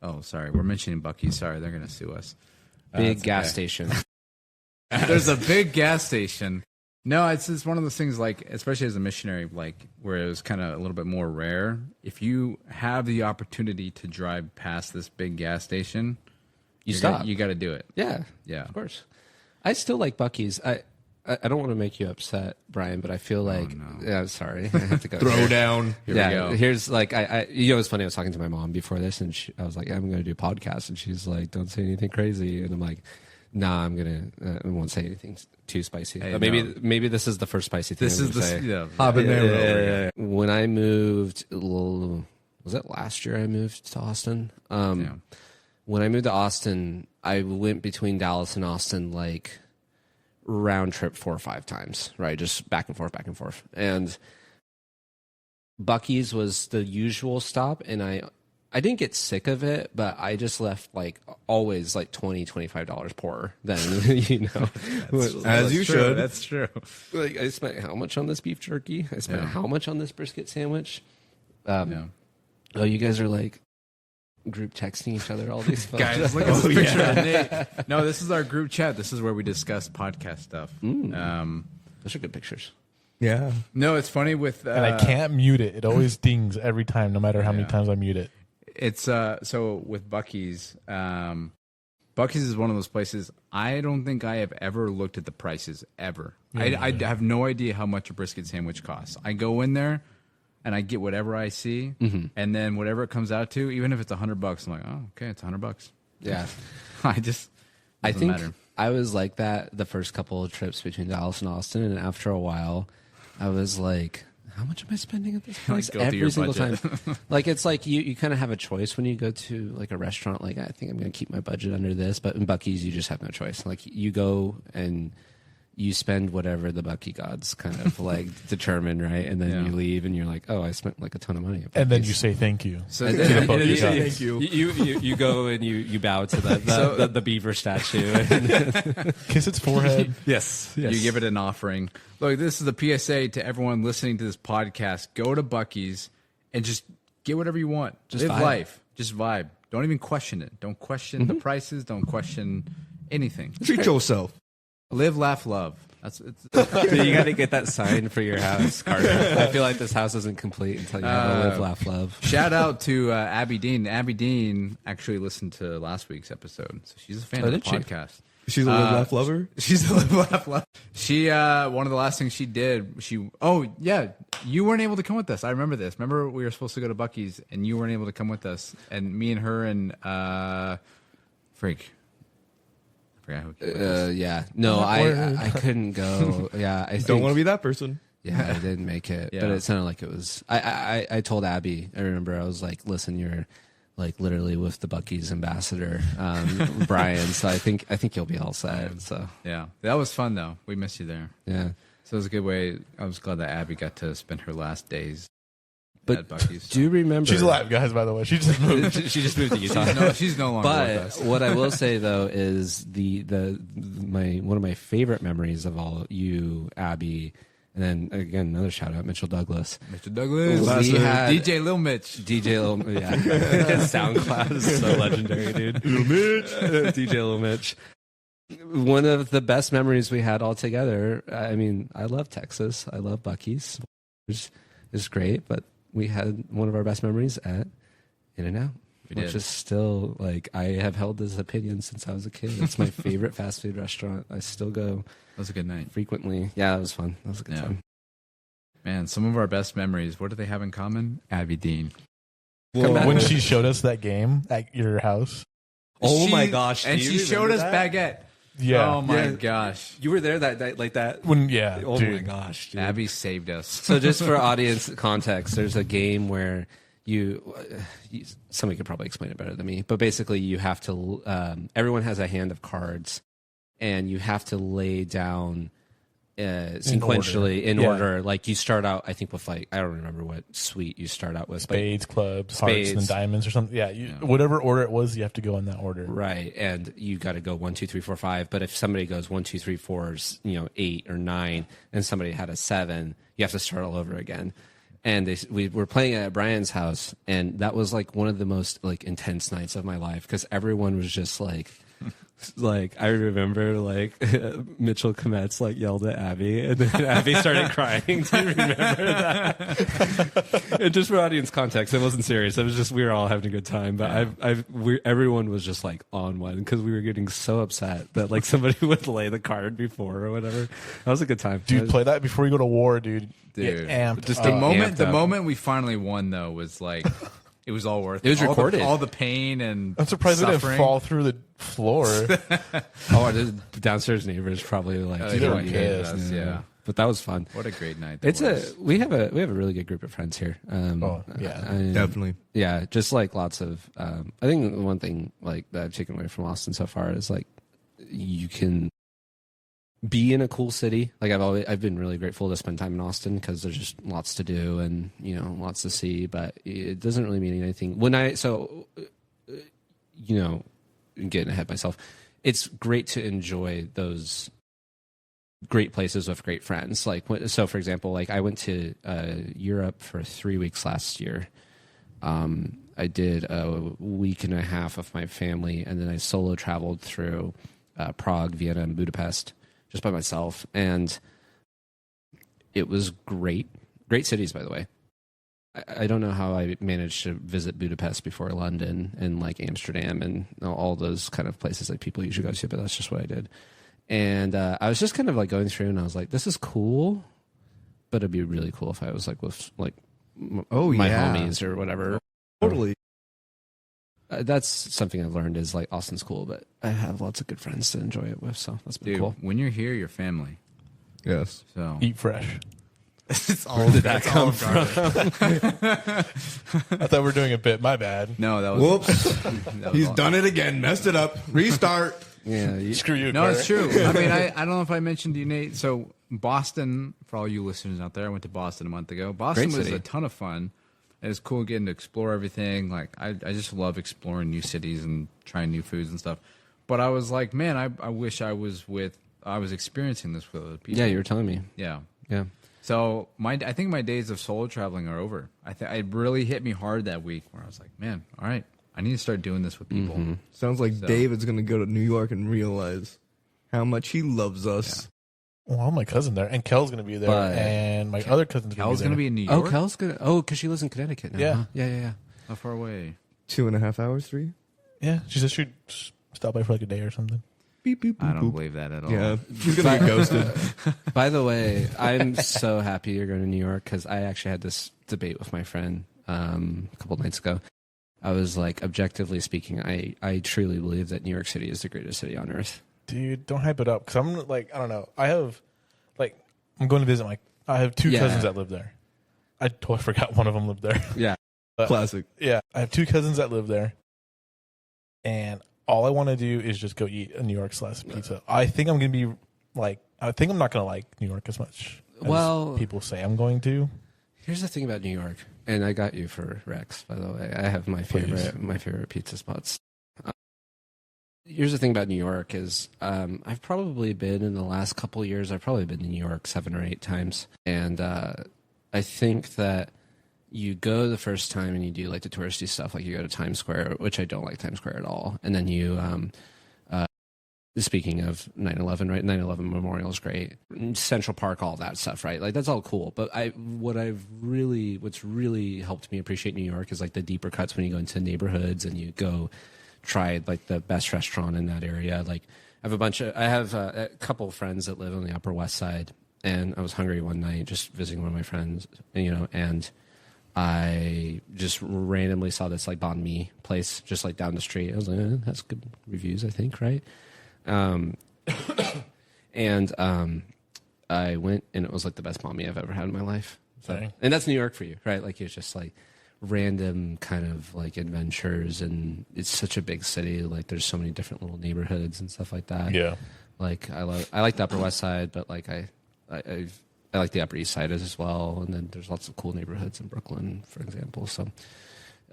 Oh, sorry, we're mentioning Buc-ee's. Sorry, they're going to sue us. big That's gas okay. station. There's a big gas station. No, it's one of those things, like, especially as a missionary, like, where it was kind of a little bit more rare. If you have the opportunity to drive past this big gas station, You stop. You got to do it. Yeah, Yeah. of course. I still like Buc-ee's. I don't want to make you upset, Brian, but I feel like yeah. Sorry, I have to go. Throw down. Here we go. Here's like it's funny. I was talking to my mom before this, and I was like, I'm going to do a podcast, and she's like, don't say anything crazy, and I'm like, No, I'm gonna. I won't say anything too spicy. Hey, maybe this is the first spicy thing. This I'm is gonna the say. habanero. When I moved, was it last year? I moved to Austin. When I moved to Austin, I went between Dallas and Austin like round trip 4 or 5 times. Right, just back and forth. And Buc-ee's was the usual stop, and I didn't get sick of it, but I just left like always like $20-$25 poorer than As you should. That's true. Like I spent how much on this beef jerky? I spent how much on this brisket sandwich? Oh, you guys are like group texting each other all these photos. Guys, look at this picture of Nate. No, this is our group chat. This is where we discuss podcast stuff. Those are good pictures. Yeah. No, it's funny with and I can't mute it. It always dings every time, no matter how many times I mute it. It's so with Buc-ee's. Buc-ee's is one of those places I don't think I have ever looked at the prices ever. I have no idea how much a brisket sandwich costs. I go in there and I get whatever I see, and then whatever it comes out to, even if it's $100, I'm like, oh, okay, it's $100. Yeah, I think matter. I was like that the first couple of trips between Dallas and Austin, and after a while, I was like, how much am I spending at this place every single time? Like, it's like you kind of have a choice when you go to like a restaurant. Like, I think I'm going to keep my budget under this, but in Buc-ee's, you just have no choice. Like, you go and you spend whatever the Buc-ee gods kind of like determine, right? And then you leave and you're like, oh, I spent like a ton of money. And then you say thank you. So Thank you. You go and you bow to the beaver statue. Kiss its forehead. Yes. You give it an offering. Look, this is a PSA to everyone listening to this podcast. Go to Buc-ee's and just get whatever you want. Just live life. Just vibe. Don't even question it. Don't question the prices. Don't question anything. Treat yourself. Live, laugh, love. You got to get that sign for your house, Carter. I feel like this house isn't complete until you have a live, laugh, love. Shout out to Abby Dean. Abby Dean actually listened to last week's episode, so she's a fan of the podcast. She's a live, laugh lover? She's a live, laugh, love. She, one of the last things she did, you weren't able to come with us. I remember this. Remember we were supposed to go to Buc-ee's, and you weren't able to come with us, and me and her and Freak. No, I couldn't go. Yeah, I don't want to be that person. Yeah, I didn't make it, but it sounded like it was. I told Abby. I remember I was like, "Listen, you're like literally with the Buc-ee's ambassador, Brian. So I think you'll be all set." So yeah, that was fun though. We missed you there. Yeah, so it was a good way. I was glad that Abby got to spend her last days. But do you remember? She's alive, guys. By the way, she just moved. She just moved to Utah. She's no longer with us. But what I will say though is one of my favorite memories of all you, Abby, and then again another shout out, Mitchell Douglas. We had DJ Lil Mitch. SoundCloud is so legendary, dude. Lil Mitch. DJ Lil Mitch. One of the best memories we had all together. I mean, I love Texas. I love Buc-ee's. It's great, but we had one of our best memories at In-N-Out, which is still, like, I have held this opinion since I was a kid. It's my favorite fast food restaurant. I still go. That was a good night. Frequently. Yeah, it was fun. That was a good time. Man, some of our best memories, what do they have in common? Abby Dean. When she showed us that game at your house. Oh my gosh. And she showed us baguette. Yeah. Oh my gosh. You were there that night, like that? Oh dude. My gosh, dude. Abby saved us. So just for audience context, there's a game where somebody could probably explain it better than me, but basically you have to, everyone has a hand of cards and you have to lay down sequentially in order. Like you start out, I think with like, I don't remember what suite you start out with. Spades, clubs, hearts, and diamonds or something. Yeah, whatever order it was, you have to go in that order. Right, and you got to go 1, 2, 3, 4, 5. But if somebody goes 1, 2, 3, 4, 8 or 9, and somebody had a 7, you have to start all over again. And we were playing at Brian's house, and that was like one of the most like intense nights of my life because everyone was just like. Like I remember, like Mitchell Kometz like yelled at Abby, and then Abby started crying. Do you remember that? And just for audience context, it wasn't serious. It was just we were all having a good time. But everyone was just like on one because we were getting so upset that like somebody would lay the card before or whatever. That was a good time, dude. Play that before you go to war, dude. Get amped. Just the moment we finally won though was like. it was all worth it. It was recorded. All the pain and I'm surprised suffering. it didn't fall through the floor. The downstairs neighbors probably like They were hated pissed. us, yeah. But that was fun. What a great night! We have a really good group of friends here. Definitely. Yeah, just like lots of. I think one thing like that I've taken away from Austin so far is like you can be in a cool city. Like I've been really grateful to spend time in Austin because there's just lots to do and lots to see. But it doesn't really mean anything getting ahead of myself. It's great to enjoy those great places with great friends. Like, so for example, like I went to Europe for 3 weeks last year. I did a week and a half of my family, and then I solo traveled through Prague, Vienna, and Budapest just by myself. And it was great. Great cities, by the way. I don't know how I managed to visit Budapest before London and like Amsterdam and all those kind of places that people usually go to, but that's just what I did. And I was just kind of like going through, and I was like, "This is cool, but it'd be really cool if I was like with like my homies or whatever." Totally. That's something I've learned is like Austin's cool, but I have lots of good friends to enjoy it with, so that's been cool. When you're here, you're family. Yes. So Eat fresh. Where did that come from? I thought we were doing a bit. My bad. No, that was Whoops. He's done it again. Messed it up. Restart. Yeah, Screw you. No, Carter. it's true. I mean, I don't know if I mentioned to you, Nate. So Boston, for all you listeners out there, I went to Boston a month ago. Boston Great was city. a ton of fun. It was cool getting to explore everything. Like I just love exploring new cities and trying new foods and stuff. But I was like, man, I wish I was experiencing this with other people. yeah, you were telling me. Yeah. Yeah, So I think my days of solo traveling are over. It really hit me hard that week where I was like, man, all right, I need to start doing this with people. Mm-hmm. Sounds like David's going to go to New York and realize how much he loves us. Well, all my cousin there, and Kel's gonna be there, But and my other cousin's Kel's gonna going to be be in New Oh, York. Kel's gonna. Oh, because she lives in Connecticut now. Yeah. Huh? Yeah. How far away? 2.5 hours, 3? there. Yeah, she said she'd stop by for like a day or something. Beep, beep, boop, I don't boop. believe that at all. Yeah, he's going to get ghosted. By the way, I'm so happy you're going to New York because I actually had this debate with my friend a couple nights ago. I was like, objectively speaking, I truly believe that New York City is the greatest city on earth. Dude, don't hype it up because I'm like, I don't know. I'm going to visit I have two cousins that live there. I totally forgot one of them lived there. Yeah. Classic. Yeah, I have two cousins that live there, and all I want to do is just go eat a New York slice of pizza. I think I'm going to be I think I'm not going to like New York as much as people say I'm going to. Here's the thing about New York, and I got you for Rex, by the way. I have my favorite pizza spots. Here's the thing about New York is I've probably been in the last couple of years, I've probably been to New York 7 or 8 times. And I think that you go the first time and you do like the touristy stuff, like you go to Times Square, which I don't like Times Square at all. And then you, speaking of 9/11, right? 9/11 Memorial is great. Central Park, all that stuff, right? Like that's all cool. But what's really helped me appreciate New York is like the deeper cuts when you go into neighborhoods and you go try like the best restaurant in that area. Like I have a couple of friends that live on the Upper West Side, and I was hungry one night just visiting one of my friends, and I just randomly saw this like banh mi place just like down the street. I was like, that's good reviews, I think, right? And I went, and it was like the best banh mi I've ever had in my life. So, and that's New York for you, right? Like it's just like random kind of like adventures, and it's such a big city. Like there's so many different little neighborhoods and stuff like that. Yeah. Like I like the Upper West Side, but like I like the Upper East Side as well. And then there's lots of cool neighborhoods in Brooklyn, for example. So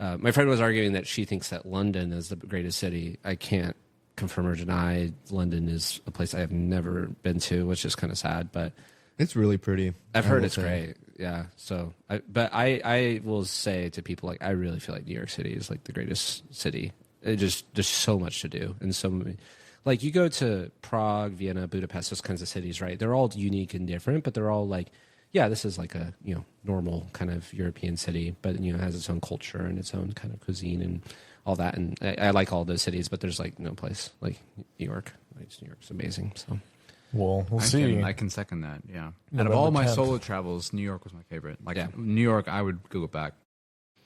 my friend was arguing that she thinks that London is the greatest city. I can't confirm or deny. London is a place I have never been to, which is kind of sad, but It's really pretty. I've heard it's great. Yeah. So, I will say to people, like, I really feel like New York City is like the greatest city. There's so much to do, and so many. Like you go to Prague, Vienna, Budapest, those kinds of cities, right? They're all unique and different, but they're all like, yeah, this is like a normal kind of European city, but it has its own culture and its own kind of cuisine and all that. And I like all those cities, but there's like no place like New York. Like New York's amazing. So. Well, we'll see. I can second that. Yeah. Out November of all my 10th. solo travels, New York was my favorite. Like Yeah. New York, I would go back.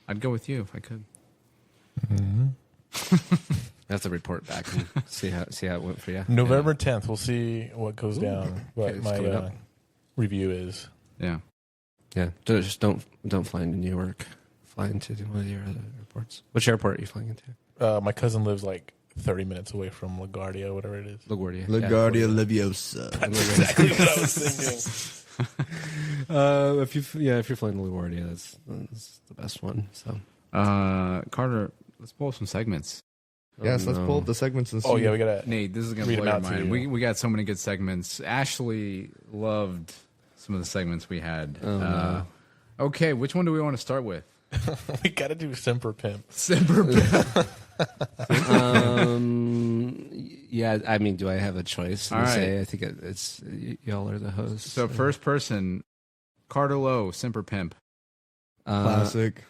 I'd go with you if I could. I have to report back and see how it went for you. November 10th. We'll see what goes down. What it's coming my up. review is. Yeah. Yeah, just don't fly into New York. Fly into one of your other airports. Which airport are you flying into? My cousin lives like 30 minutes away from LaGuardia, whatever it is. LaGuardia. LaGuardia Leviosa. That's exactly what I was thinking. If you're flying to LaGuardia, that's the best one. So, Carter, let's pull some segments. Yes, let's pull up the segments and see. Oh, yeah, we got to. Nate, this is going to Read blow them your out to mind. you. We got so many good segments. Ashley loved some of the segments we had. no. Okay, which one do we want to start with? We got to do Semper Pimp. Yeah, I mean, do I have a choice to All right. say? I think it's y'all are the hosts. So first person, Carter Lowe, Simper Pimp. Classic.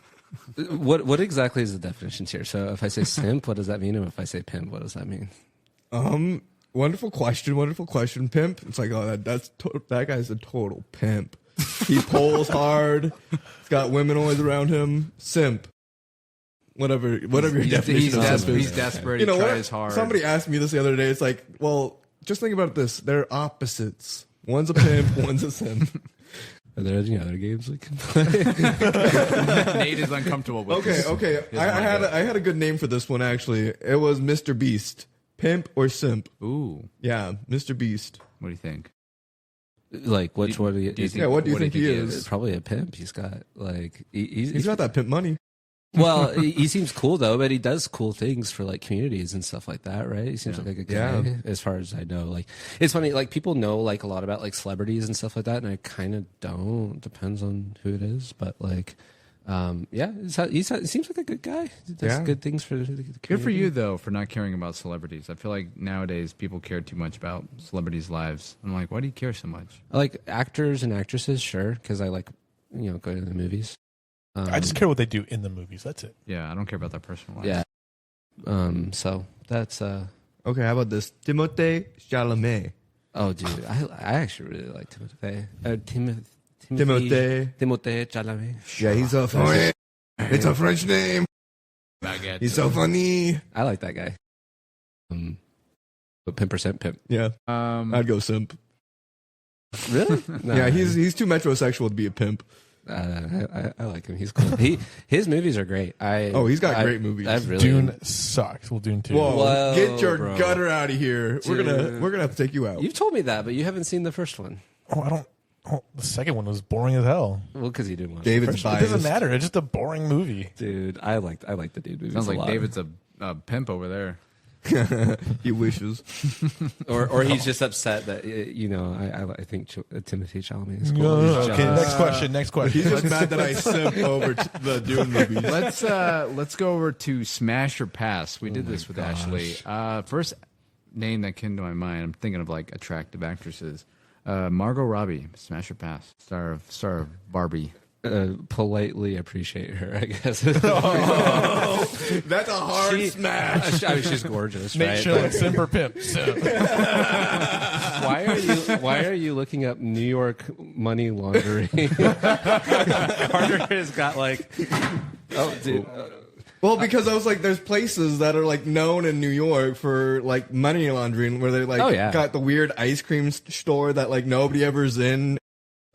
What exactly is the definitions here? So if I say simp, what does that mean? And if I say pimp, what does that mean? Wonderful question, pimp. It's like, oh, that guy's a total pimp. He pulls hard. He's got women always around him. Simp. Whatever your definition of simp is. He's desperate. You know he what? tries hard. Somebody asked me this the other day. It's like, well, just think about this. They're opposites. One's a pimp, one's a simp. Are there any other games we can play? Nate is uncomfortable with Okay, this. okay. I had a good name for this one actually. It was Mr. Beast. Pimp or simp? Ooh, Yeah, Mr. Beast. what do you think? Like, which one do you think? Yeah, what do you think he is? Probably a pimp. He's got like He's got that pimp money. Well, he seems cool though, but he does cool things for like communities and stuff like that, right? He seems like a good guy, Yeah. as far as I know. Like, it's funny, like people know like a lot about like celebrities and stuff like that, and I kind of don't. Depends on who it is, but like, yeah, he seems like a good guy. He does Yeah. good things for the community. Good for you though for not caring about celebrities. I feel like nowadays people care too much about celebrities' lives. I'm like, why do you care so much? I like actors and actresses, sure, because I like going to the movies. I just care what they do in the movies. That's it. Yeah, I don't care about their personal life. Yeah. So that's Okay, how about this? Timothée Chalamet. oh, dude, I actually really like Timothée. Timothée. Timothée Chalamet. Yeah, he's so funny. It's a French name. Baguette. He's so funny. I like that guy. But pimp percent pimp. Yeah, Um, I'd go simp. Really? No, Yeah, he's too metrosexual to be a pimp. I like him. He's cool. His movies are great. He's got great movies. I really, Dune sucks. Well, Dune 2. Whoa, Whoa, get your bro. gutter out of here. Dude. We're gonna have to take you out. You've told me that, but you haven't seen the first one. Oh, I don't. Oh, the second one was boring as hell. Well, because you didn't watch David's It biased. doesn't matter. It's just a boring movie. it. Dude, I like the Dude movies. sounds a like lot. David's a pimp over there. He wishes. or he's just upset that I think Timothée Chalamet is cool. No. He's Okay, jealous. next question. He's just mad that I simp over the Dune movies. Let's go over to Smash or Pass. We did this with gosh. Ashley. First name that came to my mind. I'm thinking of like attractive actresses. Margot Robbie, Smash or Pass, star of Barbie. Politely appreciate her, I guess. That's a hard smash. I mean, she's gorgeous, Nate right? Schillen, Simper Pimp. Why are you looking up New York money laundering? Carter has got like, oh, dude. Well, because I was like, there's places that are like known in New York for like money laundering, where they like Oh, yeah. got the weird ice cream store that like nobody ever's in.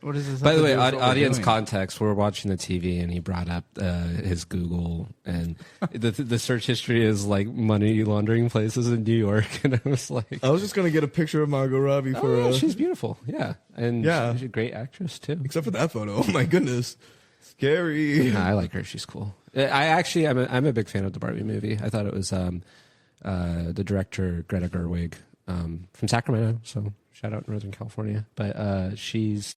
What is this? By the way, audience context, we're watching the TV and he brought up his Google and the search history is like money laundering places in New York. And I was like, I was just gonna get a picture of Margot Robbie for, oh, she's beautiful. Yeah. And Yeah. she's a great actress too. except for that photo. Oh my goodness, scary. No, I like her. She's cool. I'm a big fan of the Barbie movie. I thought it was the director Greta Gerwig from Sacramento. So shout out Northern California. But she's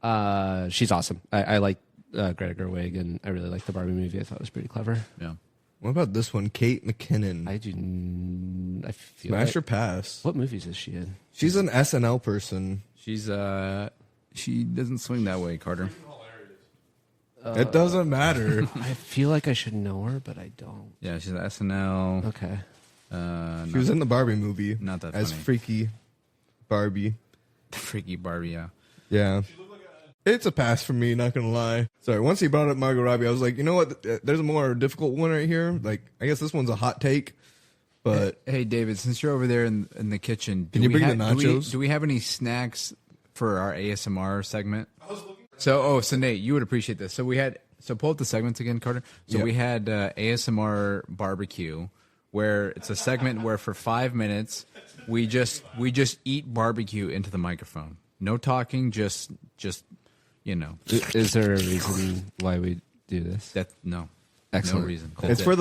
awesome. I like Greta Gerwig, and I really like the Barbie movie. I thought it was pretty clever. Yeah. What about this one, Kate McKinnon? I feel Smash like, or pass? what movies is she in? She's an SNL person. She's she doesn't swing that way, Carter. It doesn't matter. I feel like I should know her, but I don't. Yeah, she's an SNL. Okay. She was in the Barbie movie. Not that as funny. freaky Barbie. Freaky Barbie. Yeah. Yeah. It's a pass for me, not gonna lie. Sorry, once he brought up Margot Robbie, I was like, you know what? There's a more difficult one right here. Like, I guess this one's a hot take, but Hey, David, since you're over there in the kitchen, Can you bring the nachos? Do we have any snacks for our ASMR segment? So Nate, you would appreciate this. So pull up the segments again, Carter. So we had ASMR barbecue, where it's a segment where for 5 minutes we just eat barbecue into the microphone. No talking, just Is there a reason why we do this? No. Excellent. No reason. it's for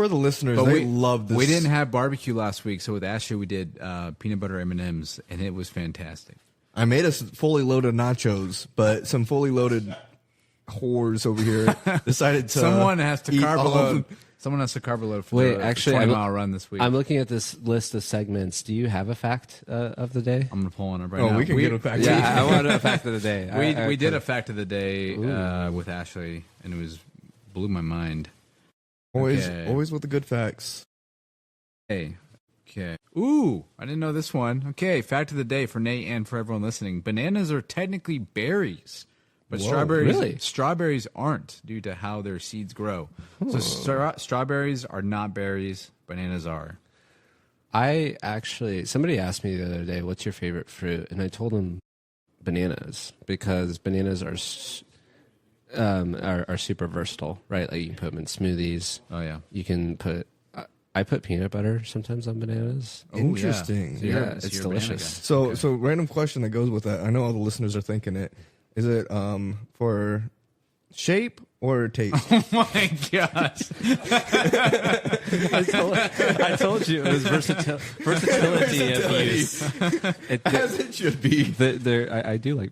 the listeners. But They love this. We didn't have barbecue last week, so with Ashley we did peanut butter M&Ms, and it was fantastic. I made us fully loaded nachos, but some fully loaded whores over here decided to. Someone has to eat carb all of load. them. Someone has to carb load for Wait, the actually, 20-mile run this week. I'm looking at this list of segments. Do you have a fact of the day? I'm gonna pull one up right Oh, now. we can get a fact. Yeah, I want a fact of the day. We did a fact of the day with Ashley, and it blew my mind. Always with the good facts. Okay. Ooh, I didn't know this one. Okay, fact of the day for Nate and for everyone listening: bananas are technically berries, but strawberries aren't due to how their seeds grow. So strawberries are not berries. Bananas are. Somebody asked me the other day, "What's your favorite fruit?" And I told them bananas, because bananas are super versatile, right? Like you can put them in smoothies. Oh yeah. You can put. I put peanut butter sometimes on bananas. Interesting. So Yeah, so it's you're a banana delicious. guy. So random question that goes with that. I know all the listeners are thinking it. Is it for shape or taste? Oh my gosh. I told you it was versatility of use. As it should be. I do like.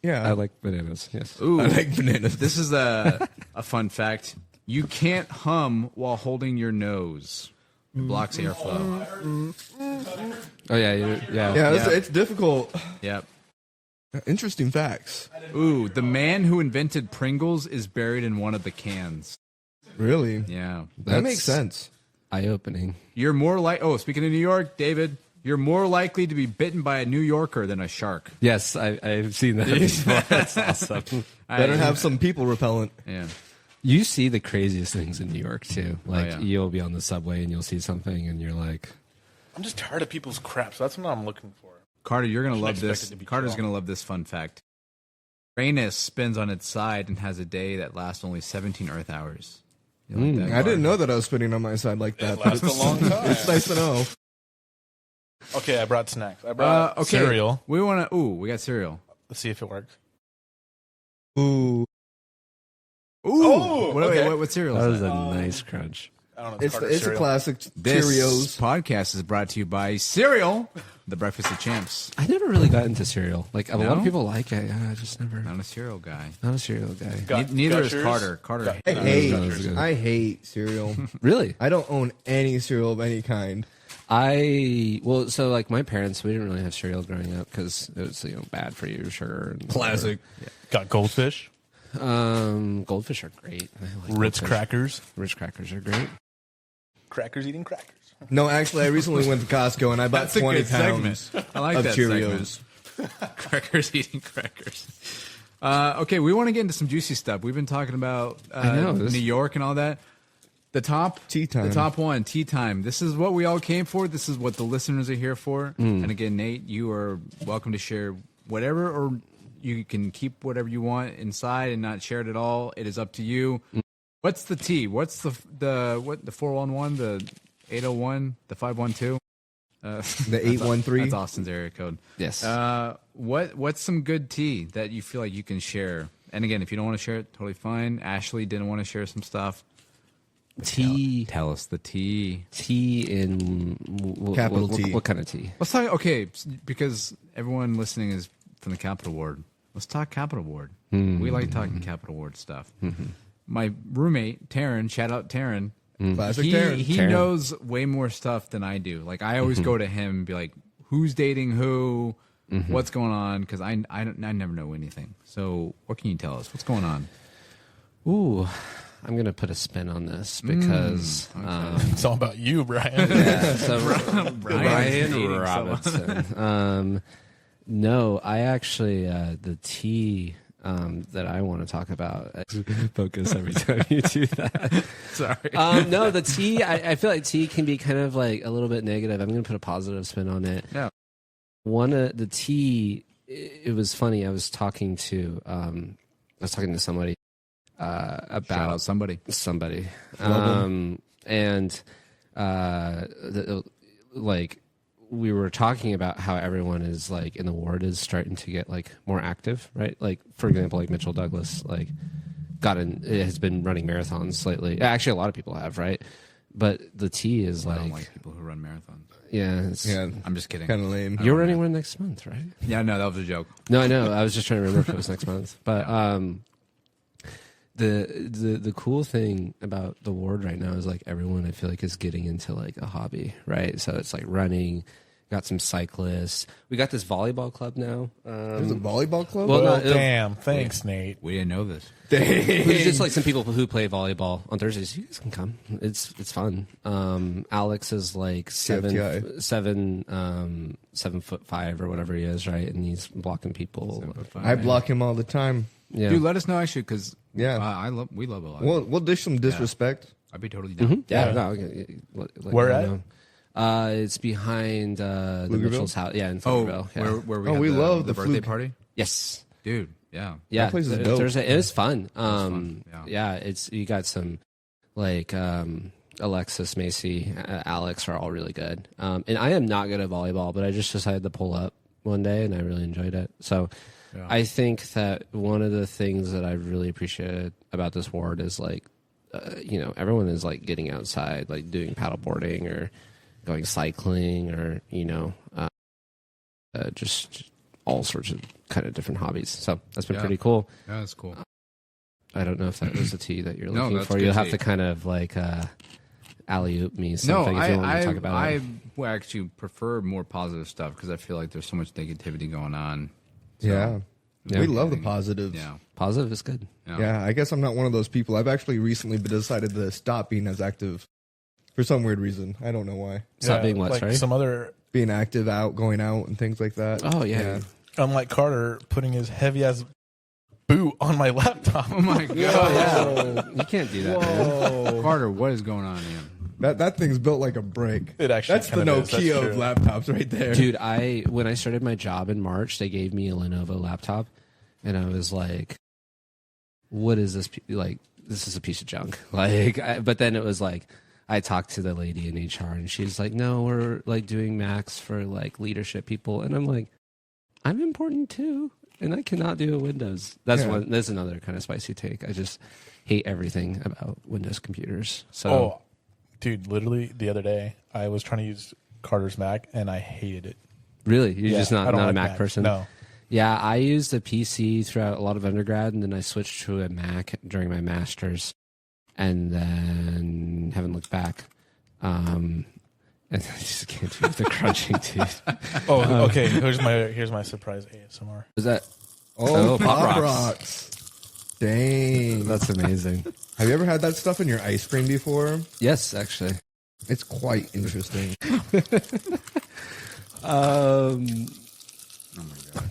Yeah. I like bananas. Yes. Ooh, I like bananas. this is a fun fact. You can't hum while holding your nose. It blocks airflow. Oh yeah. Yeah, it's difficult. Yep. Interesting facts. Ooh, the man who invented Pringles is buried in one of the cans. Really? Yeah. That makes sense. Eye-opening. You're more speaking of New York, David, you're more likely to be bitten by a New Yorker than a shark. Yes, I've seen that before. That's awesome. Better have some people repellent. Yeah. You see the craziest things in New York too. Like yeah. you'll be on the subway and you'll see something and you're like, I'm just tired of people's crap. So that's what I'm looking for. Carter, you're going to love expect this. it to be Carter's chill. going to love this fun fact. Uranus spins on its side and has a day that lasts only 17 Earth hours. You like that, I Carter? didn't know that I was spinning on my side like that. It lasts a long time. It's nice to know. Okay, I brought snacks. I brought cereal. We got cereal. Let's see if it works. Ooh. Ooh. okay. What cereal that is was that? a nice crunch. I don't know. It's Carter's a cereal. classic This Cheerios. podcast is brought to you by Cereal, the breakfast of champs. I never really got into cereal. Like a lot No? of people like it. I just never. Not a cereal guy. Not a cereal guy. Neither is Gushers? Carter. Carter. I hate cereal. Really? I don't own any cereal of any kind. So like my parents, we didn't really have cereal growing up because it was bad for you, sugar. And Classic. Got goldfish. Goldfish are great. I like Ritz goldfish. crackers. Ritz crackers are great. Crackers eating crackers. No, actually, I recently went to Costco and I bought That's a 20 good pounds segment. I like of that Cheerios. segment. Crackers eating crackers. Okay, we want to get into some juicy stuff. We've been talking about New York and all that. The top Tea time. The top one, tea time. This is what we all came for. This is what the listeners are here for. And again, Nate, you are welcome to share whatever, or you can keep whatever you want inside and not share it at all. It is up to you. What's the tea? What's the 411, the 801, the 512? The 813. That's Austin's area code. Yes. What's some good tea that you feel like you can share? And again, if you don't want to share it, totally fine. Ashley didn't want to share some stuff. Tea. Tell us the tea. Tea in Capital T. What kind of tea? Let's talk. Okay, because everyone listening is from the Capital Ward. Let's talk Capital Ward. We like talking Capital Ward stuff. My roommate Taryn, shout out Taryn. Classic He Taryn. knows way more stuff than I do. Like I always go to him and be like, "Who's dating who? What's going on?" Because I never know anything. So what can you tell us? What's going on? Ooh, I'm gonna put a spin on this because It's all about you, Brian. Brian Robinson. No, I actually the tea that I want to talk about. Focus every time you do that. Sorry. No, the tea. I feel like tea can be kind of like a little bit negative. I'm going to put a positive spin on it. Yeah. One of the tea. It was funny. I was talking to somebody about Shout out somebody. And like we were talking about how everyone is like in the ward is starting to get like more active, right? Like for example, like Mitchell Douglas, like has been running marathons lately. Actually, a lot of people have, right? But the T is I don't like people who run marathons. Yeah, I'm just kidding. Kind of lame. You're running one next month, right? Yeah, no, that was a joke. No, I know. I was just trying to remember if it was next month. But the cool thing about the ward right now is like everyone I feel like is getting into like a hobby, right? So it's like running. Got some cyclists. We got this volleyball club now. There's a volleyball club? Well, damn. Thanks, Nate. We didn't know this. There's just like some people who play volleyball on Thursdays. You guys can come. It's fun. Alex is like 7'5" or whatever he is, right? And he's blocking people. I block him all the time. Yeah. Dude, let us know actually, because Yeah. we love a lot. We'll dish some disrespect. I'd be totally down. Yeah. No, okay. Where at? It's behind the Mitchell's house. Yeah, in Oh, Pflugerville. Yeah. where we Oh, had we love the the birthday Pflug- party? Yes. Dude, yeah. Yeah, place is dope. Thursday. It was fun. fun, Yeah, it's you got some like Alexis, Macy, Alex are all really good. And I am not good at volleyball, but I just decided to pull up one day and I really enjoyed it. So Yeah. I think that one of the things that I really appreciated about this ward is like, everyone is like getting outside, like doing paddleboarding or going cycling or, just all sorts of kind of different hobbies. So that's been pretty cool. Yeah, that's cool. I don't know if that was the tea that you're No, looking that's for. good You'll have tea. to kind of like alley-oop me No, something if you want to talk about I it. would actually prefer more positive stuff because I feel like there's so much negativity going on. So, Yeah. Yeah. We love the positives. Yeah. Positive is good. Yeah, I guess I'm not one of those people. I've actually recently decided to stop being as active for some weird reason. I don't know why. Stop being what, like sorry? some other, Being active out, going out, and things like that. Oh, yeah. unlike Carter, putting his heavy ass boot on my laptop. Oh my god. Yeah. You can't do that, man. Whoa. Carter, what is going on here? That thing's built like a brick. It actually That's the kind of is. That's Nokia of true. laptops right there. Dude, when I started my job in March, they gave me a Lenovo laptop, and I was like, "What is this? Like, this is a piece of junk." But then it was like, I talked to the lady in HR, and she's like, "No, we're like doing Macs for like leadership people," and I'm like, "I'm important too, and I cannot do a Windows." That's another kind of spicy take. I just hate everything about Windows computers. So. Oh, dude, literally the other day, I was trying to use Carter's Mac, and I hated it. Really? You're just I not don't a like Mac Macs. person? No. Yeah, I used a PC throughout a lot of undergrad, and then I switched to a Mac during my master's, and then haven't looked back. And I just can't do the crunching, dude. Oh, okay. Here's my surprise ASMR. Is that? Oh, Pop Pop Rocks. Rocks. Dang. That's amazing. Have you ever had that stuff in your ice cream before? Yes, actually. It's quite interesting.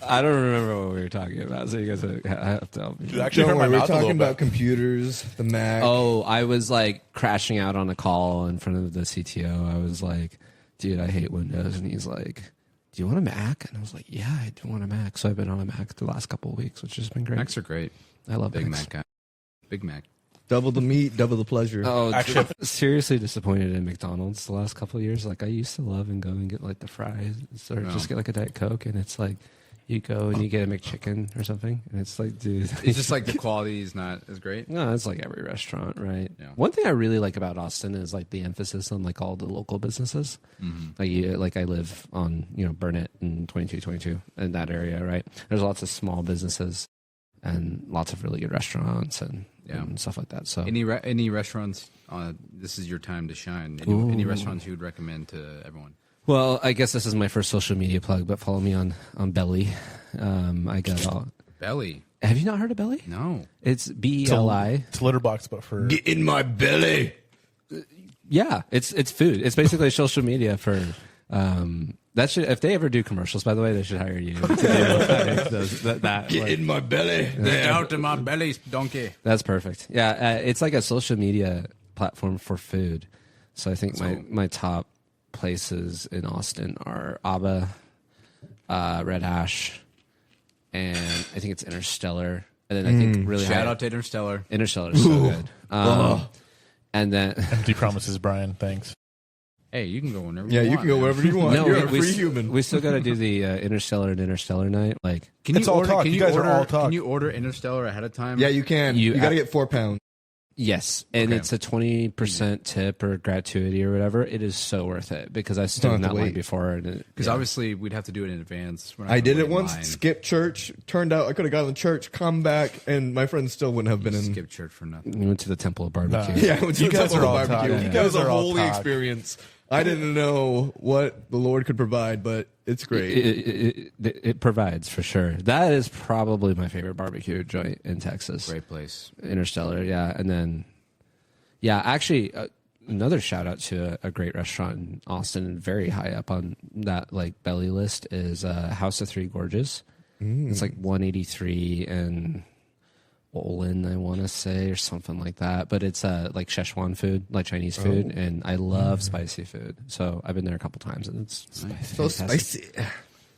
I don't remember what we were talking about, so you guys have to help me. It actually Don't hurt my worry, we're mouth a little talking bit. about computers, the Mac. Oh, I was like crashing out on a call in front of the CTO. I was like, dude, I hate Windows. And he's like, do you want a Mac? And I was like, yeah, I do want a Mac. So I've been on a Mac the last couple of weeks, which has been great. Macs are great. I love Big Macs. Mac guy. Big Mac. Double the meat, double the pleasure. Oh, Actually- seriously disappointed in McDonald's the last couple of years. Like I used to love and go and get like the fries or just get like a Diet Coke, and it's like you go and you get a McChicken or something, and it's like, dude, It's just like the quality is not as great. no, it's like every restaurant, right? Yeah. One thing I really like about Austin is like the emphasis on like all the local businesses. Like I live on Burnett and 2222 in that area, right? There's lots of small businesses and lots of really good restaurants and stuff like that. So Any restaurants? This is your time to shine. Any restaurants you would recommend to everyone? well, I guess this is my first social media plug, but follow me on Belly. I got all. Belly. Have you not heard of Belly? No. It's BELI. It's Litterbox, but for Get in my belly. Yeah, it's food. It's basically social media for That should, if they ever do commercials, by the way, they should hire you. Get in my belly. Get out of my belly, donkey. That's perfect. Yeah, it's like a social media platform for food. So I think my top places in Austin are Abba, Red Ash, and I think it's Interstellar. And then I think really shout out to Interstellar. Interstellar is so good. And then Empty promises, Brian. Thanks. Hey, you can go whenever Yeah, you want, can go man. wherever you want. no, You're a free human. we still got to do the Interstellar and Interstellar night. Like, Can you It's all order, talk. Can You you guys are order, all talk. Can you order Interstellar ahead of time? Yeah, you can. You- You got to get £4. yes, and Okay. it's a 20% tip or gratuity or whatever. It is so worth it because I stood Don't in have that to line wait. before. And Because obviously we'd have to do it in advance. We're not I gonna did wait it in once, line. skipped church. Turned out I could have gone to church, come back, and my friends still wouldn't have been in. Skip church for nothing. we went to the Temple of Barbecue. Yeah, I went to You the guys Temple are of all barbecue. talk. It You was guys a are all holy talk. experience. I didn't know what the Lord could provide, but it's great. It provides for sure. That is probably my favorite barbecue joint in Texas. Great place. Interstellar, yeah, and then actually another shout out to a great restaurant in Austin, very high up on that like belly list is House of Three Gorges. It's like 183 and Olin, I want to say, or something like that. But it's like Szechuan food, like Chinese food, and I love spicy food. So I've been there a couple times, and it's So fantastic. spicy.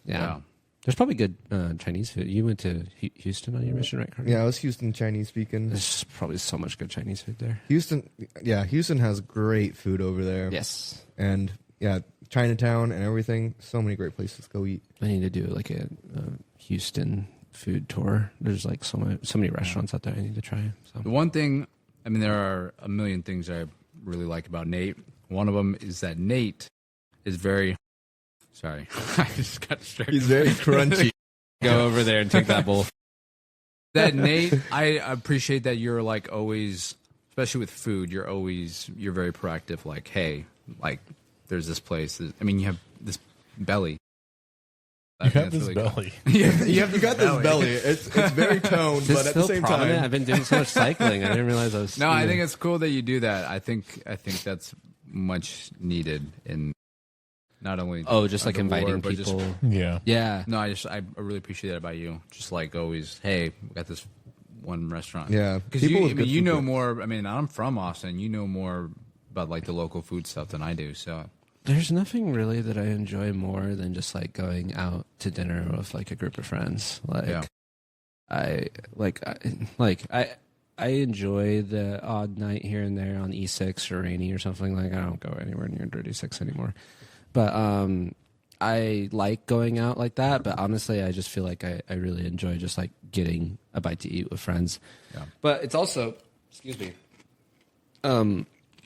Yeah. There's probably good Chinese food. You went to Houston on your mission, right, Carter? Yeah, I was Houston Chinese speaking. There's probably so much good Chinese food there. Houston has great food over there. Yes. And yeah, Chinatown and everything. So many great places to go eat. I need to do like a Houston food tour. There's like so many restaurants out there I need to try. The So one thing, I mean, there are a million things I really like about Nate. One of them is that Nate is very. Sorry, I just got distracted. He's very crunchy. go over there and take that bowl. That Nate, I appreciate that you're like always, especially with food, you're very proactive. Like, hey, like there's this place. I mean, you have this belly. I You think have that's this really cool. belly. You have You got this belly. It's very toned, This but at the still same prominent? time, I've been doing so much cycling. I didn't realize I was. No, I think it's cool that you do that. I think that's much needed in not only just like the inviting Lord, but just- people. Yeah. Yeah. no, I really appreciate that about you. Just like always, hey, we got this one restaurant. Yeah, because people you, with I mean, good you food know taste. more. I mean, I'm from Austin. You know more about like the local food stuff than I do. So There's nothing really that I enjoy more than just like going out to dinner with like a group of friends. Like Yeah. I enjoy the odd night here and there on E6 or rainy or something. Like I don't go anywhere near Dirty Six anymore. But I like going out like that, but honestly I just feel like I really enjoy just like getting a bite to eat with friends. Yeah. But it's also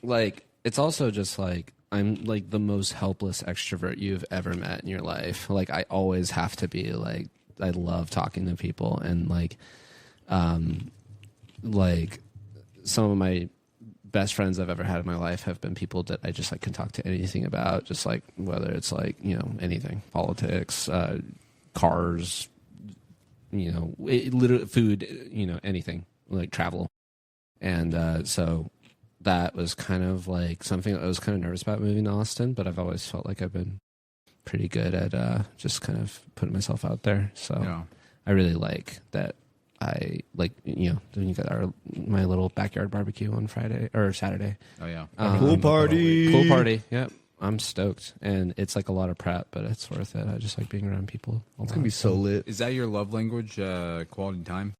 like it's also just like I'm like the most helpless extrovert you've ever met in your life. Like I always have to be like I love talking to people and like some of my best friends I've ever had in my life have been people that I just like can talk to anything about, just like whether it's like, you know, anything, politics, cars, you know, literally food, you know, anything, like travel. And so that was kind of like something I was kind of nervous about moving to Austin, but I've always felt like I've been pretty good at just kind of putting myself out there. So yeah. I really like that. I like, you know, then you got my little backyard barbecue on Friday or Saturday. Oh yeah. pool party. Pool party. Yep. I'm stoked. And it's like a lot of prep, but it's worth it. I just like being around people. It's gonna be so lit. Is that your love language? Quality time.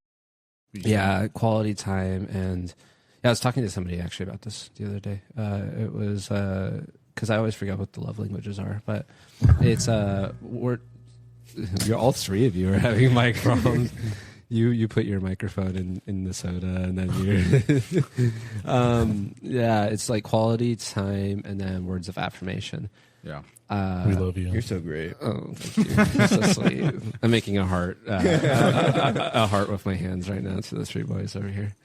Yeah, quality time. And yeah, I was talking to somebody actually about this the other day. It was because I always forget what the love languages are, but it's you're all three of you are having microphones. You put your microphone in the soda, and then yeah, it's like quality time and then words of affirmation. Yeah. We love you. You're so great. Oh, thank you. You're so sweet. I'm making a heart with my hands right now to the three boys over here,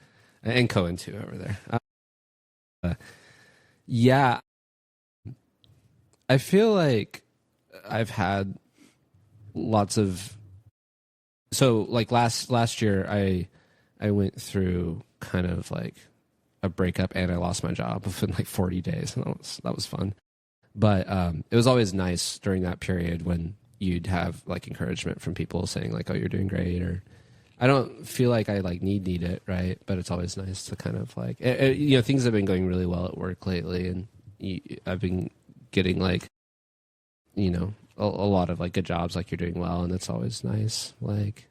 and Cohen too over there. Yeah, I feel like I've had lots of. So like last year, I went through kind of like a breakup and I lost my job within like 40 days, and that was fun. But it was always nice during that period when you'd have like encouragement from people saying like, "Oh, you're doing great," or I don't feel like I like need it, right? But it's always nice to kind of like, things have been going really well at work lately, and I've been getting like, a lot of like good jobs, like you're doing well, and it's always nice. Like,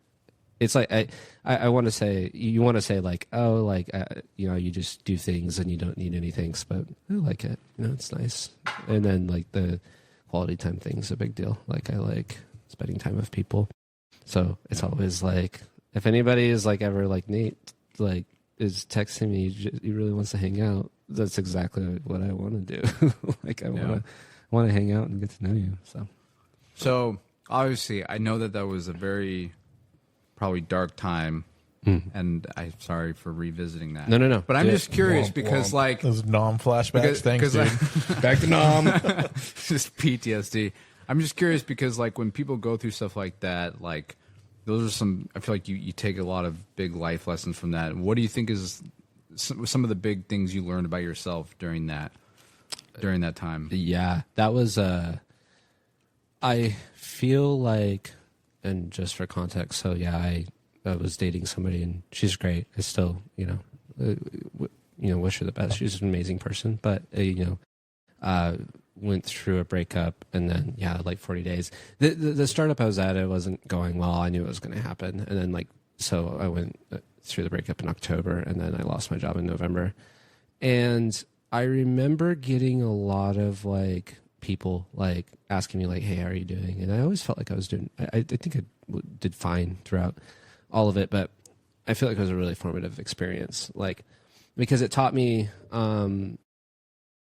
it's like I want to say, you want to say like, oh, like you just do things and you don't need any thanks, but I like it. It's nice. And then like the quality time thing's a big deal. Like I like spending time with people, so it's always like, if anybody is like ever like, Nate like is texting me, he really wants to hang out, that's exactly what I want to do. Like I want to hang out and get to know you. So obviously I know that was a very probably dark time, and I'm sorry for revisiting that. No. But I'm just curious because like those Nom flashbacks. Thanks, dude. Back to Nom. Just PTSD. I'm just curious because like when people go through stuff like that, like those are some. I feel like you take a lot of big life lessons from that. What do you think is some of the big things you learned about yourself during that time? Yeah, that was. I feel like, and just for context, so yeah, I was dating somebody and she's great. I still, wish her the best. She's an amazing person, but went through a breakup and then like 40 days. The startup I was at, it wasn't going well. I knew it was going to happen, and then so I went through the breakup in October, and then I lost my job in November, and I remember getting a lot of like people like asking me like, "Hey, how are you doing?" And I always felt like I was doing. I think I did fine throughout all of it, but I feel like it was a really formative experience, like because it taught me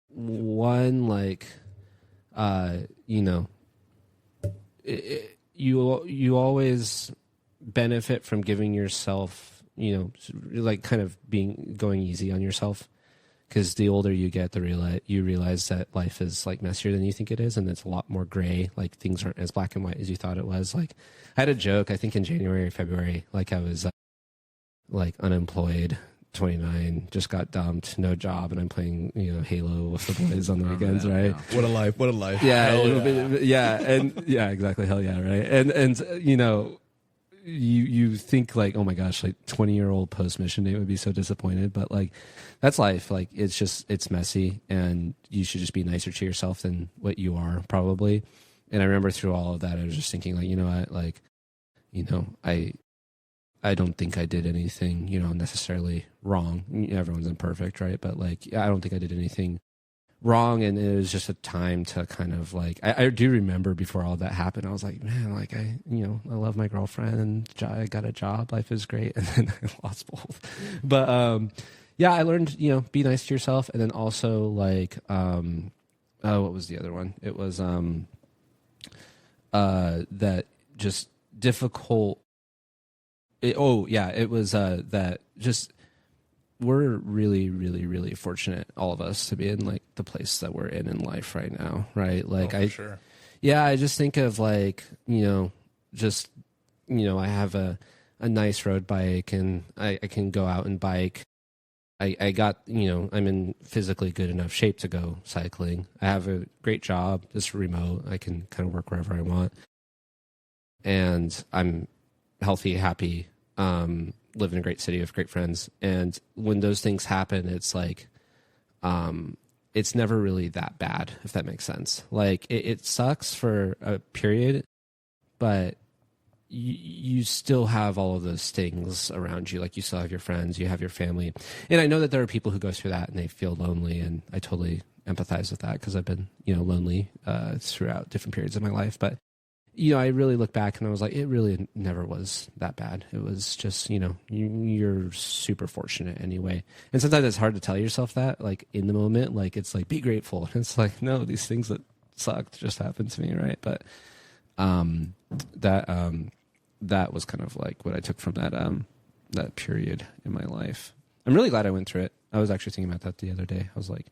one like you always benefit from giving yourself like kind of going easy on yourself. Because the older you get, you realize that life is like messier than you think it is, and it's a lot more gray. Like things aren't as black and white as you thought it was. Like I had a joke, I think in January or February, like I was like unemployed, 29, just got dumped, no job, and I'm playing Halo with the boys on the weekends, right? Yeah. What a life! Yeah, yeah, exactly. Hell yeah, right? And you think like, oh my gosh, like 20-year-old post-mission Nate would be so disappointed, but like that's life. Like it's messy, and you should just be nicer to yourself than what you are probably. And I remember through all of that, I was just thinking like, I don't think I did anything, necessarily wrong. Everyone's imperfect, right? But like, I don't think I did anything wrong, and it was just a time to kind of like I do remember before all that happened, I was like, man, like I love my girlfriend and I got a job, life is great, and then I lost both. But I learned be nice to yourself, and then also like what was the other one? It was that just difficult. It was that just. We're really, really, really fortunate, all of us, to be in like the place that we're in life right now, right? Like I just think of like, I have a nice road bike, and I can go out and bike. I got, I'm in physically good enough shape to go cycling. I have a great job, just remote. I can kind of work wherever I want. And I'm healthy, happy, live in a great city with great friends. And when those things happen, it's like, it's never really that bad, if that makes sense. Like it sucks for a period, but you still have all of those things around you. Like you still have your friends, you have your family. And I know that there are people who go through that and they feel lonely, and I totally empathize with that because I've been, lonely throughout different periods of my life. But I really look back and I was like, it really never was that bad. It was just, you're super fortunate anyway. And sometimes it's hard to tell yourself that, like in the moment, like it's like, be grateful. And it's like, no, these things that sucked just happened to me, right? But that was kind of like what I took from that period in my life. I'm really glad I went through it. I was actually thinking about that the other day. I was like,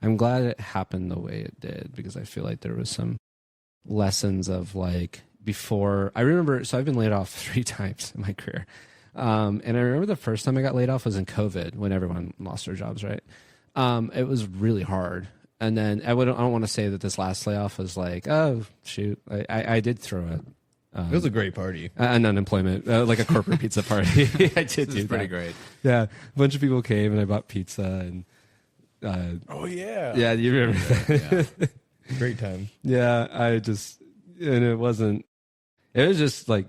I'm glad it happened the way it did, because I feel like there was some lessons of like before. I remember, so I've been laid off 3 times in my career. And I remember the first time I got laid off was in COVID, when everyone lost their jobs, right? It was really hard. And then I don't want to say that this last layoff was like, oh shoot, I did throw it. It was a great party. An unemployment, like a corporate pizza party. I did do pretty that. great. Yeah, a bunch of people came and I bought pizza and. Oh yeah. Yeah, you remember that? Yeah. Great time. Yeah, and it wasn't. It was just like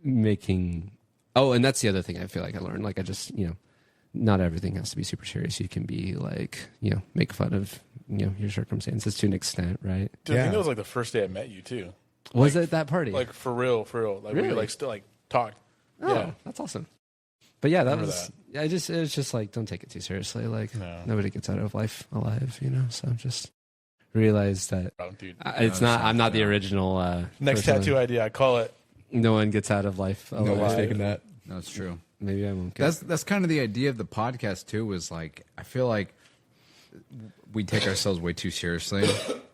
making. Oh, and that's the other thing I feel like I learned. Like I just, not everything has to be super serious. You can be like, make fun of, your circumstances to an extent, right? Dude, I think that was like the first day I met you too. Was it that party? Like for real. Like Really? we like still like talked. Oh, Yeah. that's awesome. But yeah, that Remember was. It was just like, don't take it too seriously. Like No. nobody gets out of life alive, So just realize that Oh, dude. it's not. I'm not the original. Next person. tattoo idea, I call it. No one gets out of life alive. No one's taking that. No, it's true. Maybe I won't. Get That's kind of the idea of the podcast too. Was like I feel like we take ourselves way too seriously.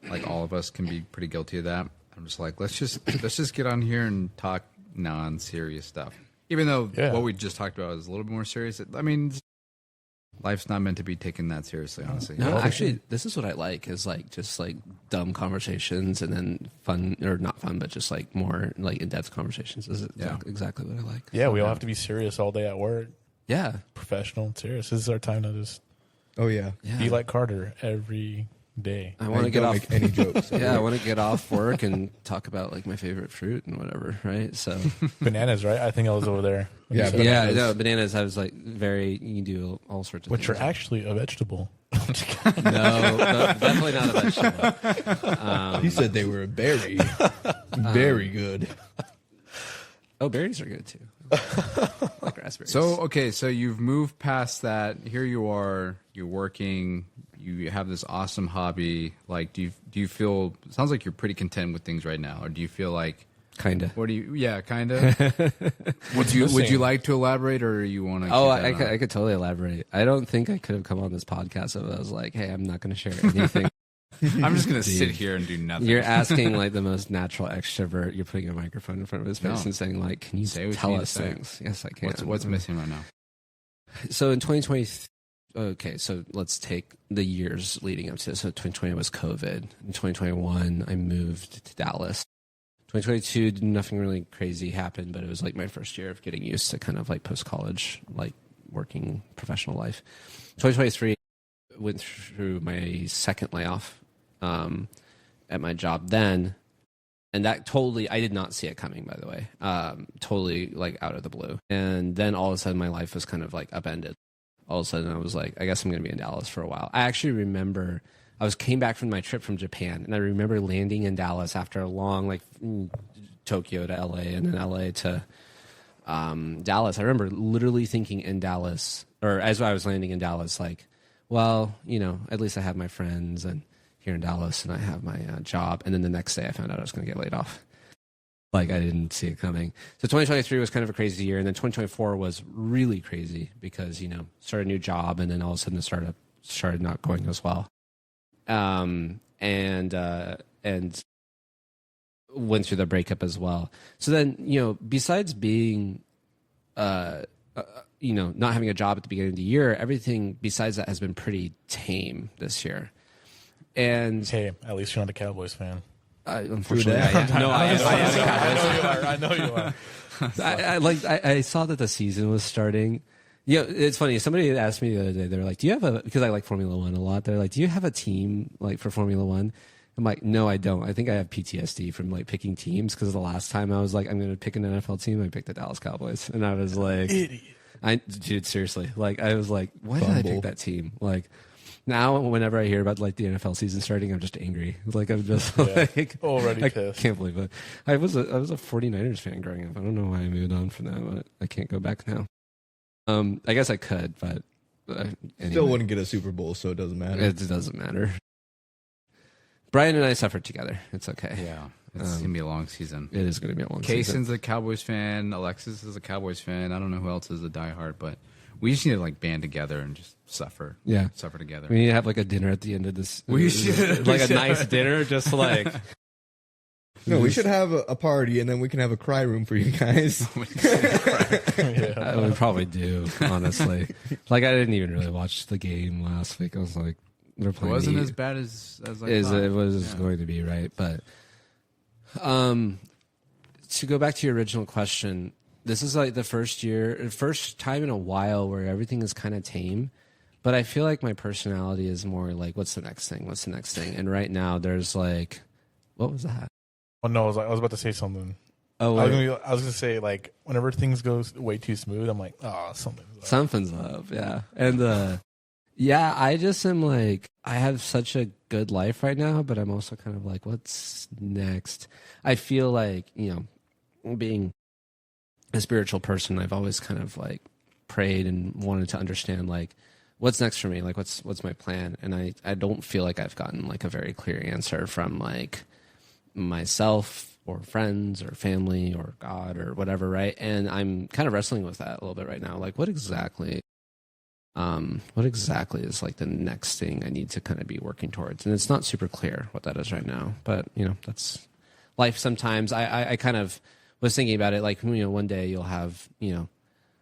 Like all of us can be pretty guilty of that. I'm just like let's just get on here and talk non-serious stuff. Even though what we just talked about is a little bit more serious. I mean, life's not meant to be taken that seriously, honestly. No, actually, this is what I like is like just like dumb conversations and then fun or not fun, but just like more like in-depth conversations. This is exactly what I like. Yeah, we all have to be serious all day at work. Yeah. Professional and serious. This is our time to just Oh yeah. be like Carter every day. I want to get don't off make any jokes. Yeah, I want to get off work and talk about like my favorite fruit and whatever, right? So Bananas, right? I think I was over there. Yeah, yeah, no, bananas. I was like you do all sorts of Which are things. actually a vegetable. No, definitely not a vegetable. He said they were a berry. Very good. Oh, berries are good too. Like raspberries. So you've moved past that. Here you are. You're working. You have this awesome hobby. Like, do you feel? It sounds like you're pretty content with things right now, or do you feel like kinda? What do you? Yeah, kinda. Would you like to elaborate, or you want to? Oh, I could totally elaborate. I don't think I could have come on this podcast if I was like, hey, I'm not going to share anything. I'm just gonna sit here and do nothing. You're asking like the most natural extrovert. You're putting a microphone in front of his face No. and saying like, "Can you Say what tell you need us to say. things?" Yes, I can. What's missing right now? So in 2020, okay, so let's take the years leading up to this. So 2020 was COVID. In 2021, I moved to Dallas. 2022, nothing really crazy happened, but it was like my first year of getting used to kind of like post-college, like working professional life. 2023 went through my second layoff at my job then. And that totally, I did not see it coming, by the way. Totally like out of the blue. And then all of a sudden my life was kind of like upended. All of a sudden I was like, I guess I'm going to be in Dallas for a while. I actually remember came back from my trip from Japan, and I remember landing in Dallas after a long like Tokyo to LA and then LA to Dallas. I remember literally thinking in Dallas, or as I was landing in Dallas, like, well, at least I have my friends and here in Dallas, and I have my job. And then the next day I found out I was going to get laid off. Like I didn't see it coming. So 2023 was kind of a crazy year. And then 2024 was really crazy because, started a new job, and then all of a sudden the startup started not going as well. And went through the breakup as well. So then, besides being, not having a job at the beginning of the year, everything besides that has been pretty tame this year. And hey, at least you're not a Cowboys fan. Unfortunately, I know you are. I saw that the season was starting. It's funny. Somebody had asked me the other day. They were like, "Do you have because I like Formula One a lot. They're like, "Do you have a team like for Formula One?" I'm like, "No, I don't. I think I have PTSD from like picking teams because the last time I was like, I'm going to pick an NFL team, I picked the Dallas Cowboys, and I was like, dude, seriously, like I was like, why did I pick that team? Like now, whenever I hear about like the NFL season starting, I'm just angry. Like I'm just like already pissed. I can't believe it. I was a 49ers fan growing up. I don't know why I moved on from that, but I can't go back now. I guess I could, but anyway. Still wouldn't get a Super Bowl, so it doesn't matter. It doesn't matter. Brian and I suffered together. It's okay. Yeah, it's gonna be a long season. It is gonna be a long season. Kason's a Cowboys fan. Alexis is a Cowboys fan. I don't know who else is a diehard, but we just need to like band together and just suffer. Yeah, suffer together. We need to have like a dinner at the end of this. We should like a nice dinner, just like. No, we should have a party, and then we can have a cry room for you guys. We probably do, honestly. Like I didn't even really watch the game last week. I was like, they're It playing. wasn't as bad as I thought. It was going to be, right? But to go back to your original question, this is like the first time in a while where everything is kind of tame. But I feel like my personality is more like, what's the next thing? What's the next thing? And right now, there's like, what was that? Oh no, I was about to say something. Oh, I was gonna say, like, whenever things go way too smooth, I'm like, oh, something's up, yeah. And yeah, I just am like, I have such a good life right now, but I'm also kind of like, what's next? I feel like, being a spiritual person, I've always kind of like prayed and wanted to understand like what's next for me, like what's my plan. And I don't feel like I've gotten like a very clear answer from like myself or friends or family or God or whatever, right? And I'm kind of wrestling with that a little bit right now. Like what exactly is like the next thing I need to kind of be working towards? And it's not super clear what that is right now, but that's life. Sometimes I kind of was thinking about it, like, one day you'll have,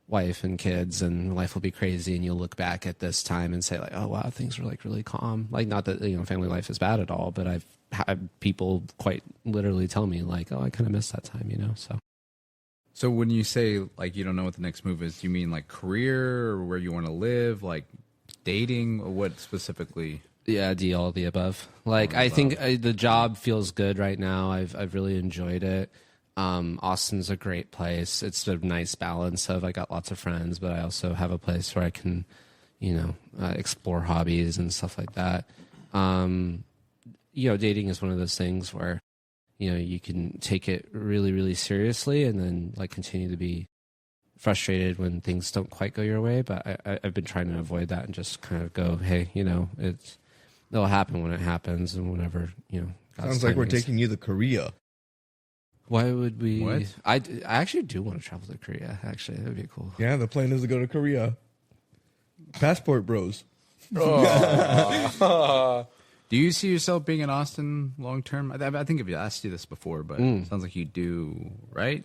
wife and kids and life will be crazy. And you'll look back at this time and say like, oh wow, things were like really calm. Like not that, family life is bad at all, but I've had people quite literally tell me like, oh, I kind of miss that time, So when you say like, you don't know what the next move is, do you mean like career or where you want to live, like dating, or what specifically? Yeah, all the above. Like I think the job feels good right now. I've really enjoyed it. Austin's a great place. It's a nice balance of I got lots of friends, but I also have a place where I can, explore hobbies and stuff like that. Dating is one of those things where, you can take it really, really seriously and then like continue to be frustrated when things don't quite go your way. But I've been trying to avoid that and just kind of go, hey, it'll happen when it happens and whenever, God's Sounds like we're timing is. taking you to Korea. Why would we? What? I actually do want to travel to Korea. Actually, that would be cool. Yeah, the plan is to go to Korea. Passport bros. Do you see yourself being in Austin long term? I think I've asked you this before, but it sounds like you do, right?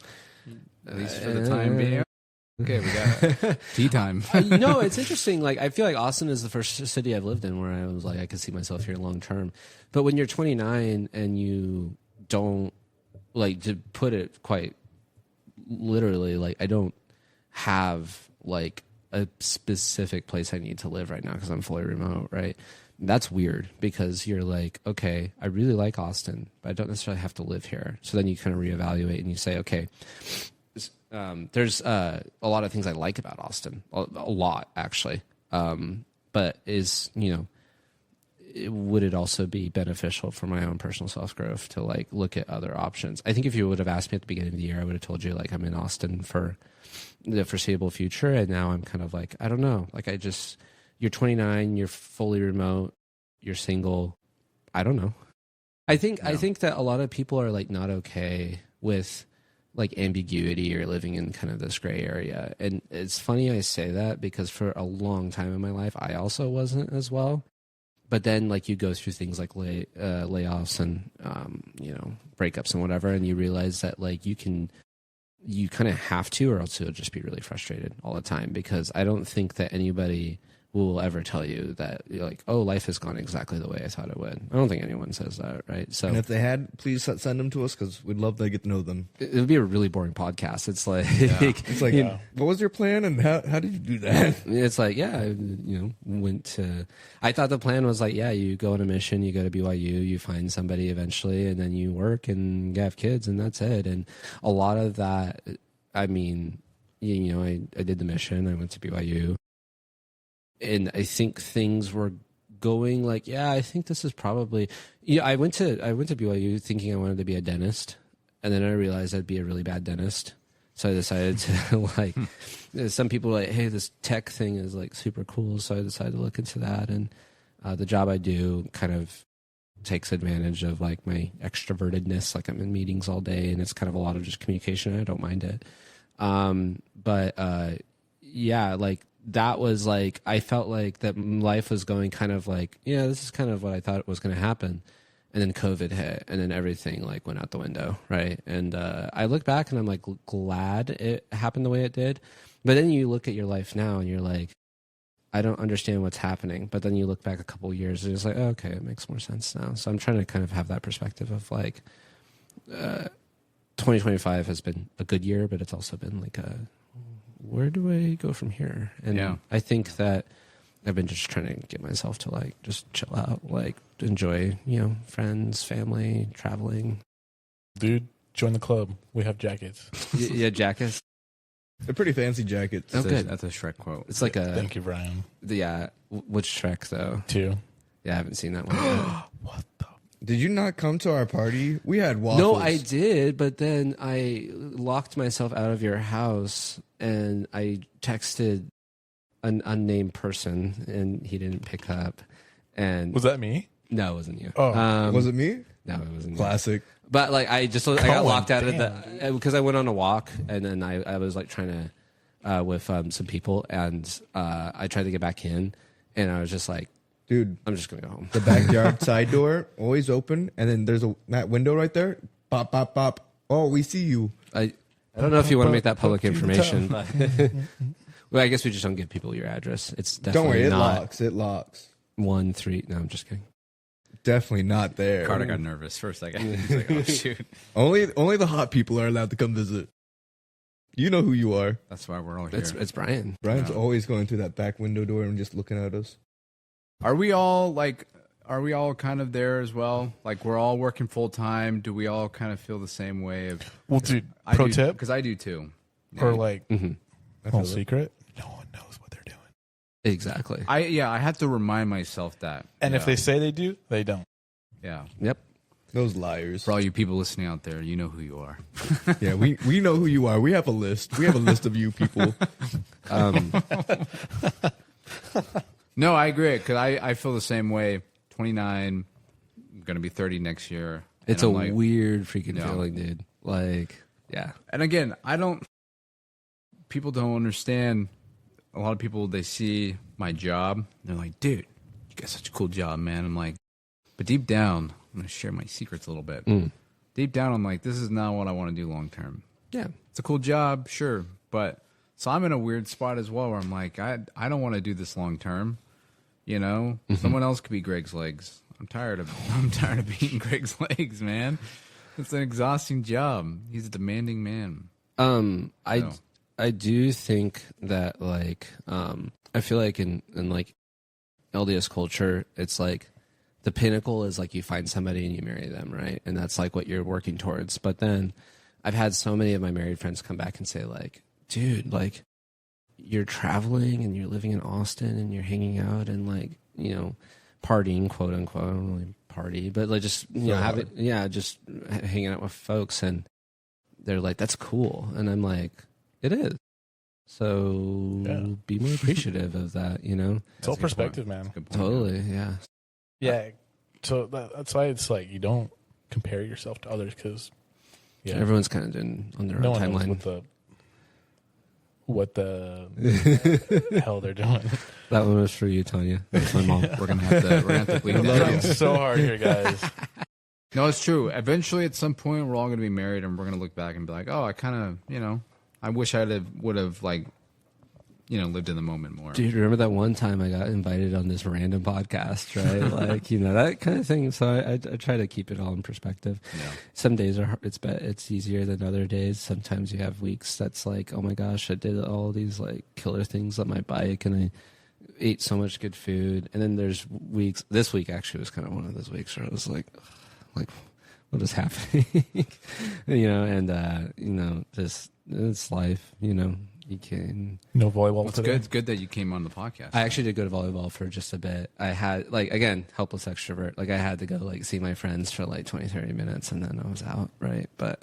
At least for the time being. Okay, we got tea time. It's interesting. Like, I feel like Austin is the first city I've lived in where I was like, I could see myself here long term. But when you're 29 and you don't, like, to put it quite literally, like, I don't have like a specific place I need to live right now because I'm fully remote, right? That's weird because you're like, okay, I really like Austin, but I don't necessarily have to live here. So then you kind of reevaluate and you say, okay, there's a lot of things I like about Austin, a lot actually. But would it also be beneficial for my own personal self-growth to like look at other options? I think if you would have asked me at the beginning of the year, I would have told you like I'm in Austin for the foreseeable future. And now I'm kind of like, I don't know. Like you're 29, you're fully remote, you're single. I don't know. I think that a lot of people are like not okay with like ambiguity or living in kind of this gray area. And it's funny I say that because for a long time in my life, I also wasn't as well. But then like you go through things like layoffs and, breakups and whatever. And you realize that like you kind of have to, or else you'll just be really frustrated all the time, because I don't think that anybody will ever tell you that you're like, oh, life has gone exactly the way I thought it would. I don't think anyone says that, right? So, and if they had, please send them to us because we'd love to get to know them. It would be a really boring podcast. It's like, it's like, what was your plan and how did you do that? It's like, I thought the plan was like, you go on a mission, you go to BYU, you find somebody eventually, and then you work and you have kids, and that's it. And a lot of that, I mean, I did the mission, I went to BYU. And I think things were going like, I think this is probably. I went to BYU thinking I wanted to be a dentist, and then I realized I'd be a really bad dentist. So I decided to like. Some people were like, hey, this tech thing is like super cool. So I decided to look into that, and the job I do kind of takes advantage of like my extrovertedness. Like I'm in meetings all day, and it's kind of a lot of just communication. And I don't mind it, like. That was like, I felt like that life was going kind of like, this is kind of what I thought was going to happen. And then COVID hit, and then everything like went out the window. Right. And I look back and I'm like glad it happened the way it did. But then you look at your life now and you're like, I don't understand what's happening. But then you look back a couple of years and it's like, oh, okay, it makes more sense now. So I'm trying to kind of have that perspective of like 2025 has been a good year, but it's also been like where do I go from here? And I think that I've been just trying to get myself to like just chill out, like enjoy, friends, family, traveling. Dude, join the club. We have jackets. Yeah, jackets. They're pretty fancy jackets. Oh, good. That's a Shrek quote. It's like a... Thank you, Brian. Yeah. Which Shrek, though? 2. Yeah, I haven't seen that one yet. What the... Did you not come to our party? We had waffles. No, I did, but then I locked myself out of your house, and I texted an unnamed person, and he didn't pick up. And Was that me? No, it wasn't you. Oh. Was it me? No, it wasn't Classic. you. But like I got locked out of because I went on a walk, and then I was like trying to with some people, and I tried to get back in, and I was just like, dude, I'm just gonna go home. The backyard side door always open, and then there's that window right there. Pop, pop, pop. Oh, we see you. I don't know if you want to make that public information, but well, I guess we just don't give people your address. It's definitely Don't worry, not it locks. 1-3. No, I'm just kidding. Definitely not there. Carter got nervous for a second. He's like, oh, shoot. Only the hot people are allowed to come visit. You know who you are. That's why we're all here. It's Brian. Brian's always going through that back window door and just looking at us. Are we all kind of there as well? Like we're all working full time. Do we all kind of feel the same way? Well, dude, Pro tip? Because I do too. Or like, Mm-hmm. whole secret? No one knows what they're doing. Exactly. I have to remind myself that. And if they say they do, they don't. Yeah. Yep. Those liars. For all you people listening out there, you know who you are. Yeah, we know who you are. We have a list. We have a list of you people. No, I agree because I feel the same way. 29, I'm gonna be 30 next year. It's a weird freaking feeling, dude. Like, yeah. And again, people don't understand. A lot of people, they see my job. They're like, dude, you got such a cool job, man. I'm like, but deep down, I'm going to share my secrets a little bit. Deep down, I'm like, this is not what I want to do long term. Yeah. It's a cool job, sure. But so I'm in a weird spot as well where I'm like, I don't want to do this long term. You know, someone else could be Greg's legs. I'm tired of being Greg's legs, man. It's an exhausting job. He's a demanding man. I do think that like I feel like in like LDS culture, it's like the pinnacle is like you find somebody and you marry them, right? And that's like what you're working towards. But then I've had so many of my married friends come back and say like, dude, like you're traveling and you're living in Austin and you're hanging out and like, partying, quote unquote. I don't really party, but like just, just hanging out with folks. And they're like, that's cool. And I'm like, it is. So be more appreciative of that, It's all perspective, man. Totally, yeah. Yeah. So that's why it's like you don't compare yourself to others because everyone's kind of doing on their own timeline. Knows what the hell they're doing. That one was for you, Tanya. That's my mom. We're gonna have to bleep that out. So hard here, guys. No, it's true. Eventually, at some point, we're all going to be married, and we're going to look back and be like, "Oh, I kind of, I wish I would have like, lived in the moment more." Dude, remember that one time I got invited on this random podcast, right? Like, that kind of thing. So I try to keep it all in perspective. Yeah. Some days are it's easier than other days. Sometimes you have weeks that's like, oh my gosh, I did all these like killer things on my bike, and I ate so much good food. And then there's weeks. This week actually was kind of one of those weeks where I was like, what is happening? Just it's life, you can. No volleyball It's today? good. It's good that you came on the podcast. I actually did go to volleyball for just a bit. I had again, helpless extrovert. Like I had to go see my friends for 20-30 minutes and then I was out. Right. But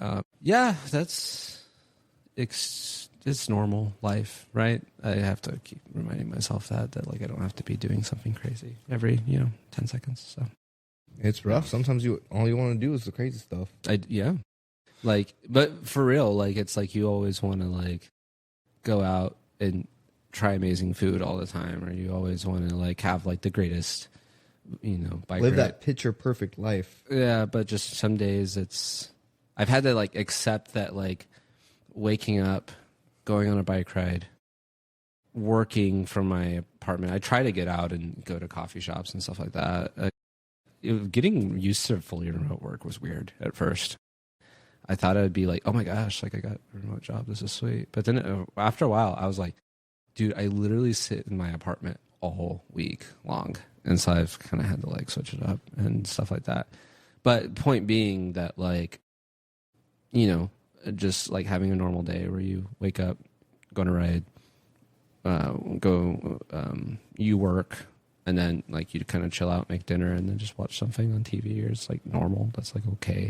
it's normal life. Right. I have to keep reminding myself that I don't have to be doing something crazy every, 10 seconds. So. It's rough. Sometimes all you want to do is the crazy stuff. But for real, it's like you always want to go out and try amazing food all the time, or you always want to have the greatest, bike live ride. that picture perfect life. Yeah, but just some days I've had to accept that waking up, going on a bike ride, working from my apartment, I try to get out and go to coffee shops and stuff like that. Getting used to fully remote work was weird at first. I thought it would be like, oh my gosh, like I got a remote job. This is sweet. But then after a while, I was like, dude, I literally sit in my apartment all week long. And so I've kind of had to like switch it up and stuff like that. But point being that like, you know, just like having a normal day where you wake up, go on a ride, you work, and then like you kind of chill out, make dinner, and then just watch something on TV, or it's like normal. That's like okay.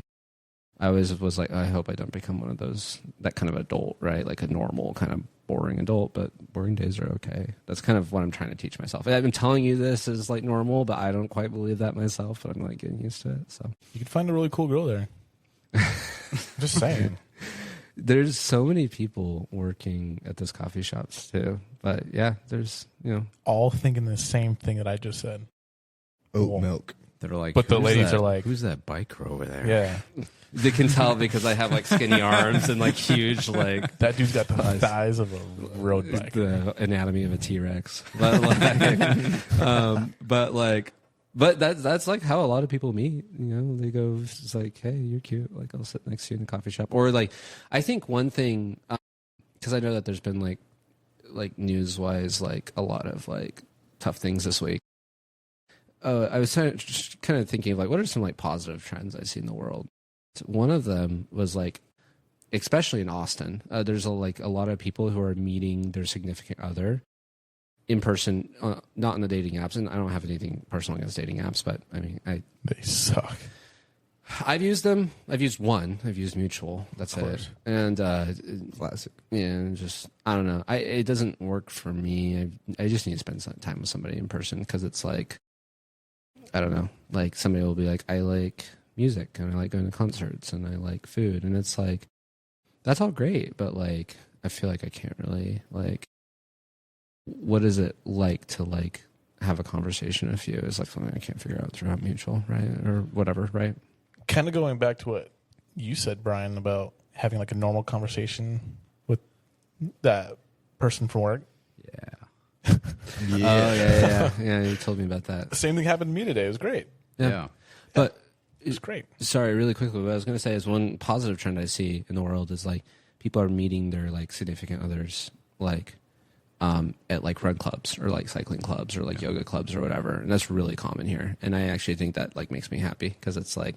I always was like, I hope I don't become one of those, that kind of adult, right? Like a normal kind of boring adult, but boring days are okay. That's kind of what I'm trying to teach myself. I've been telling you this is like normal, but I don't quite believe that myself, but I'm like getting used to it. So you could find a really cool girl there. Just saying. There's so many people working at those coffee shops too. But yeah, there's, you know. All thinking the same thing that I just said. Oat milk. They're like, but the ladies are like, who's that biker over there? Yeah. They can tell because I have like skinny arms and like huge like. That dude's got the thighs of a road bike. The anatomy of a T-Rex. But that's like how a lot of people meet. You know, they go, it's like, hey, you're cute. Like I'll sit next to you in the coffee shop. Or like, I think one thing, because I know that there's been like news wise, like a lot of like tough things this week. I was just kind of thinking of like, what are some like positive trends I see in the world? One of them was like, especially in Austin, there's a lot of people who are meeting their significant other in person, not on the dating apps. And I don't have anything personal against dating apps, but I mean, they suck. I've used them. I've used one. I've used Mutual. That's it. And Classic. yeah, just I don't know. It doesn't work for me. I just need to spend some time with somebody in person because it's like, I don't know. Like somebody will be like, I like music and I like going to concerts and I like food, and it's like, that's all great, but like I feel like I can't really like. What is it like to like have a conversation with you? Is like something I can't figure out throughout Mutual, right, or whatever, right? Kind of going back to what you said, Brian, about having like a normal conversation with that person from work. Yeah. Yeah. You told me about that. The same thing happened to me today. It was great. Yeah. But it's great. Sorry, really quickly, what I was going to say is one positive trend I see in the world is like people are meeting their like significant others like at like run clubs or like cycling clubs or like yoga clubs or whatever, and that's really common here. And I actually think that like makes me happy because it's like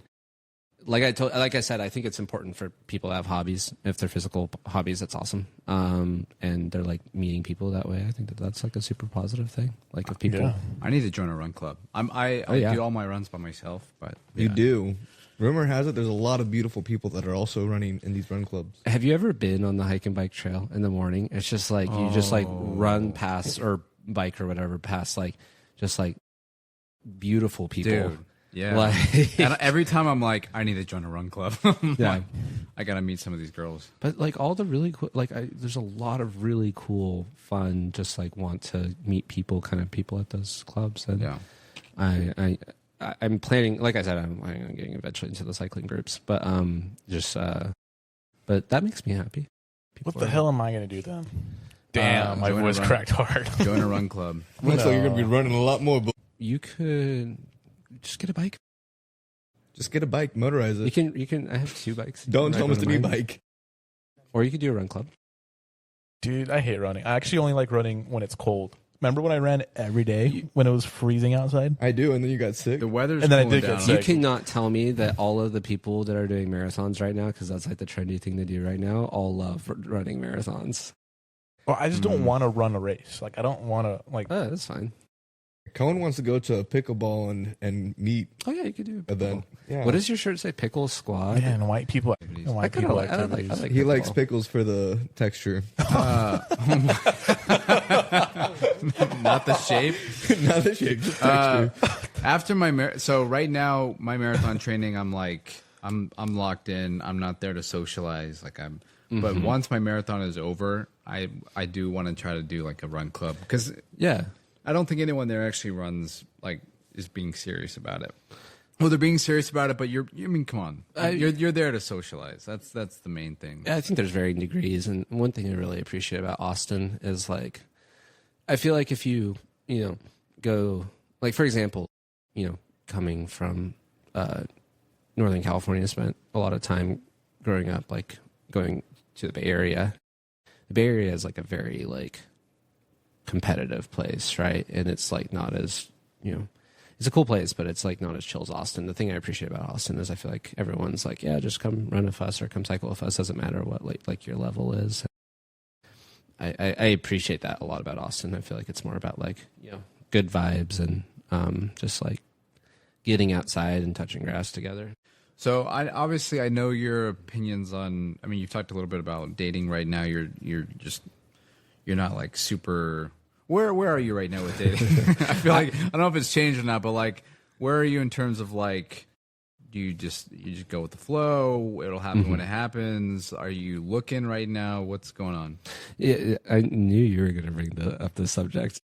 I said, I think it's important for people to have hobbies. If they're physical hobbies, that's awesome. And they're like meeting people that way. I think that that's like a super positive thing. Like if people, yeah. I need to join a run club. I do all my runs by myself, but You do. Rumor has it there's a lot of beautiful people that are also running in these run clubs. Have you ever been on the hike and bike trail in the morning? It's just like you just like run past or bike or whatever past like just like beautiful people. dude, yeah. Like, And every time I'm like, I need to join a run club. Yeah. I gotta meet some of these girls. but like all the really cool, like there's a lot of really cool, fun, just like want to meet people kind of people at those clubs. And Yeah. I'm planning, like I said, I'm planning on getting eventually into the cycling groups, but but that makes me happy. What the hell am I going to do then? Damn, my join a voice run- cracked hard. Join a run club. Looks like you're going to be running a lot more, but You could just get a bike. just get a bike, motorize it. You can. I have 2 bikes. You Don't can tell ride us to one be of mine. bike. Or you could do a run club. Dude, I hate running. I actually only like running when it's cold. Remember when I ran every day when it was freezing outside? I do, and then you got sick. The weather's And then I cooling did get down. sick. You cannot tell me that all of the people that are doing marathons right now, because that's like the trendy thing to do right now, all love running marathons. Well, I just don't want to run a race. Like, I don't want to, like, Oh, that's fine. Cohen wants to go to a pickleball and meet Oh yeah, you could do a event. Yeah. What does your shirt say? Pickle Squad. man, white people. I kind of like. I like He likes pickleball. pickles for the texture. Not the shape. Not the shape, just texture. After my so right now my marathon training, I'm like I'm locked in. I'm not there to socialize. Like but once my marathon is over, I do want to try to do like a run club because Yeah. I don't think anyone there actually runs like is being serious about it. Well, they're being serious about it, but I mean, come on, you're there to socialize. That's the main thing. I think there's varying degrees, and one thing I really appreciate about Austin is like I feel like if you go, like, for example, coming from Northern California, spent a lot of time growing up, like going to the Bay Area. The Bay Area is like a very like competitive place, right? And it's like not as, it's a cool place, but it's like not as chill as Austin. The thing I appreciate about Austin is I feel like everyone's like, yeah, just come run with us or come cycle with us. Doesn't matter what like your level is. I appreciate that a lot about Austin. I feel like it's more about like, good vibes and just like getting outside and touching grass together. So I know your opinions on. I mean, you've talked a little bit about dating right now. You're not like super. Where are you right now with dating? I feel like I don't know if it's changed or not, but like, where are you in terms of like, do you just go with the flow? It'll happen when it happens. Are you looking right now? What's going on? Yeah, I knew you were going to bring up the subject.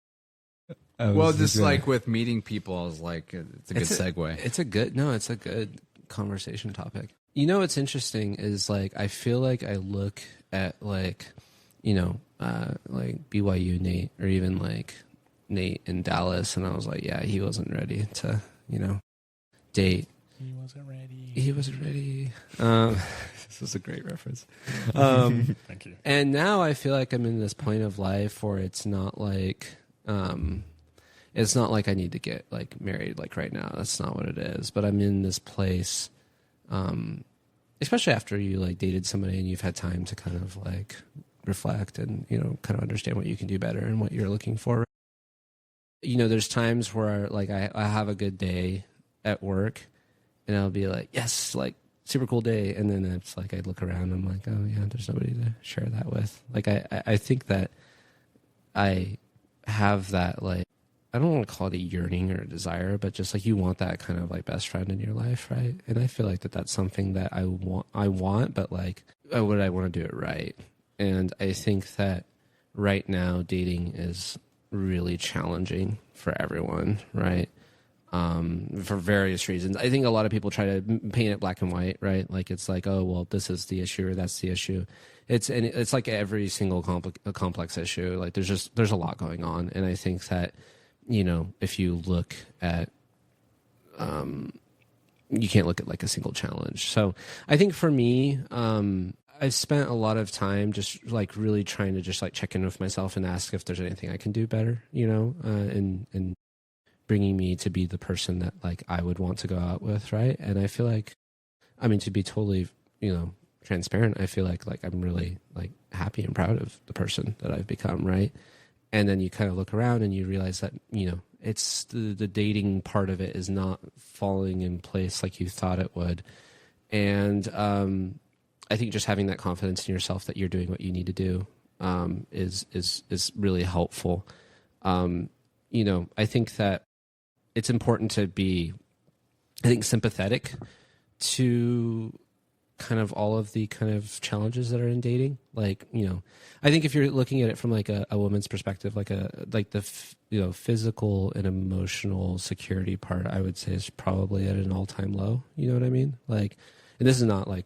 Well, just like with meeting people, I was like, it's a good segue. It's a good conversation topic. What's interesting is like I feel like I look at like like BYU Nate or even like Nate in Dallas, and I was like, yeah, he wasn't ready to date. He wasn't ready. This is a great reference. Thank you. And now I feel like I'm in this point of life where it's not like I need to get like married like right now. That's not what it is. But I'm in this place, especially after you like dated somebody and you've had time to kind of like reflect and kind of understand what you can do better and what you're looking for. There's times where like I have a good day at work and I'll be like, yes, like super cool day, and then it's like I look around and I'm like, oh yeah, there's nobody to share that with. Like I think that I have that, like, I don't want to call it a yearning or a desire, but just like you want that kind of like best friend in your life, right? And I feel like that's something that I want, but like would I want to do it right? And I think that right now dating is really challenging for everyone, right? For various reasons. I think a lot of people try to paint it black and white, right? Like it's like, oh, well, this is the issue or that's the issue. It's like every single complex issue. Like there's a lot going on. And I think that, if you look at, you can't look at like a single challenge. So I think for me, I've spent a lot of time just like really trying to just like check in with myself and ask if there's anything I can do better, and bringing me to be the person that like I would want to go out with, right? And I feel like, I mean, to be totally, transparent, I feel like I'm really like happy and proud of the person that I've become, right? And then you kind of look around and you realize that, it's the dating part of it is not falling in place like you thought it would. And I think just having that confidence in yourself that you're doing what you need to do is really helpful. I think that it's important to be, sympathetic to kind of all of the kind of challenges that are in dating. Like, I think if you're looking at it from like a woman's perspective, like the physical and emotional security part, I would say is probably at an all-time low. You know what I mean? Like, and this is not like,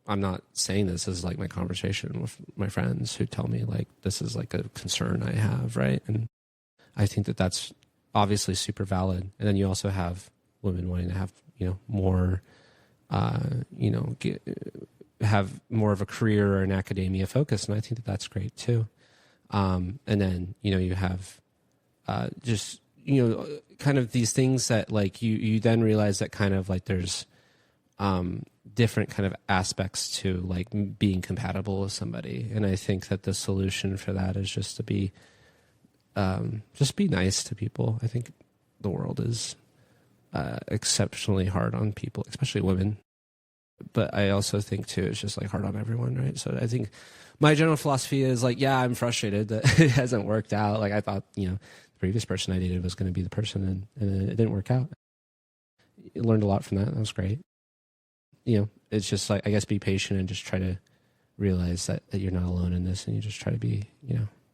I'm not saying this as like my conversation with my friends who tell me like, this is like a concern I have. Right. And I think that that's obviously super valid. And then you also have women wanting to have, more, have more of a career or an academia focus. And I think that that's great too. And then, you have, just, kind of these things that like you then realize that kind of like there's, different kind of aspects to like being compatible with somebody. And I think that the solution for that is just to be nice to people. I think the world is exceptionally hard on people, especially women. But I also think too, it's just like hard on everyone, right? So I think my general philosophy is like, yeah, I'm frustrated that it hasn't worked out. Like I thought, the previous person I dated was going to be the person, and it didn't work out. I learned a lot from that. That was great. It's just like, I guess, be patient and just try to realize that you're not alone in this, and you just try to be,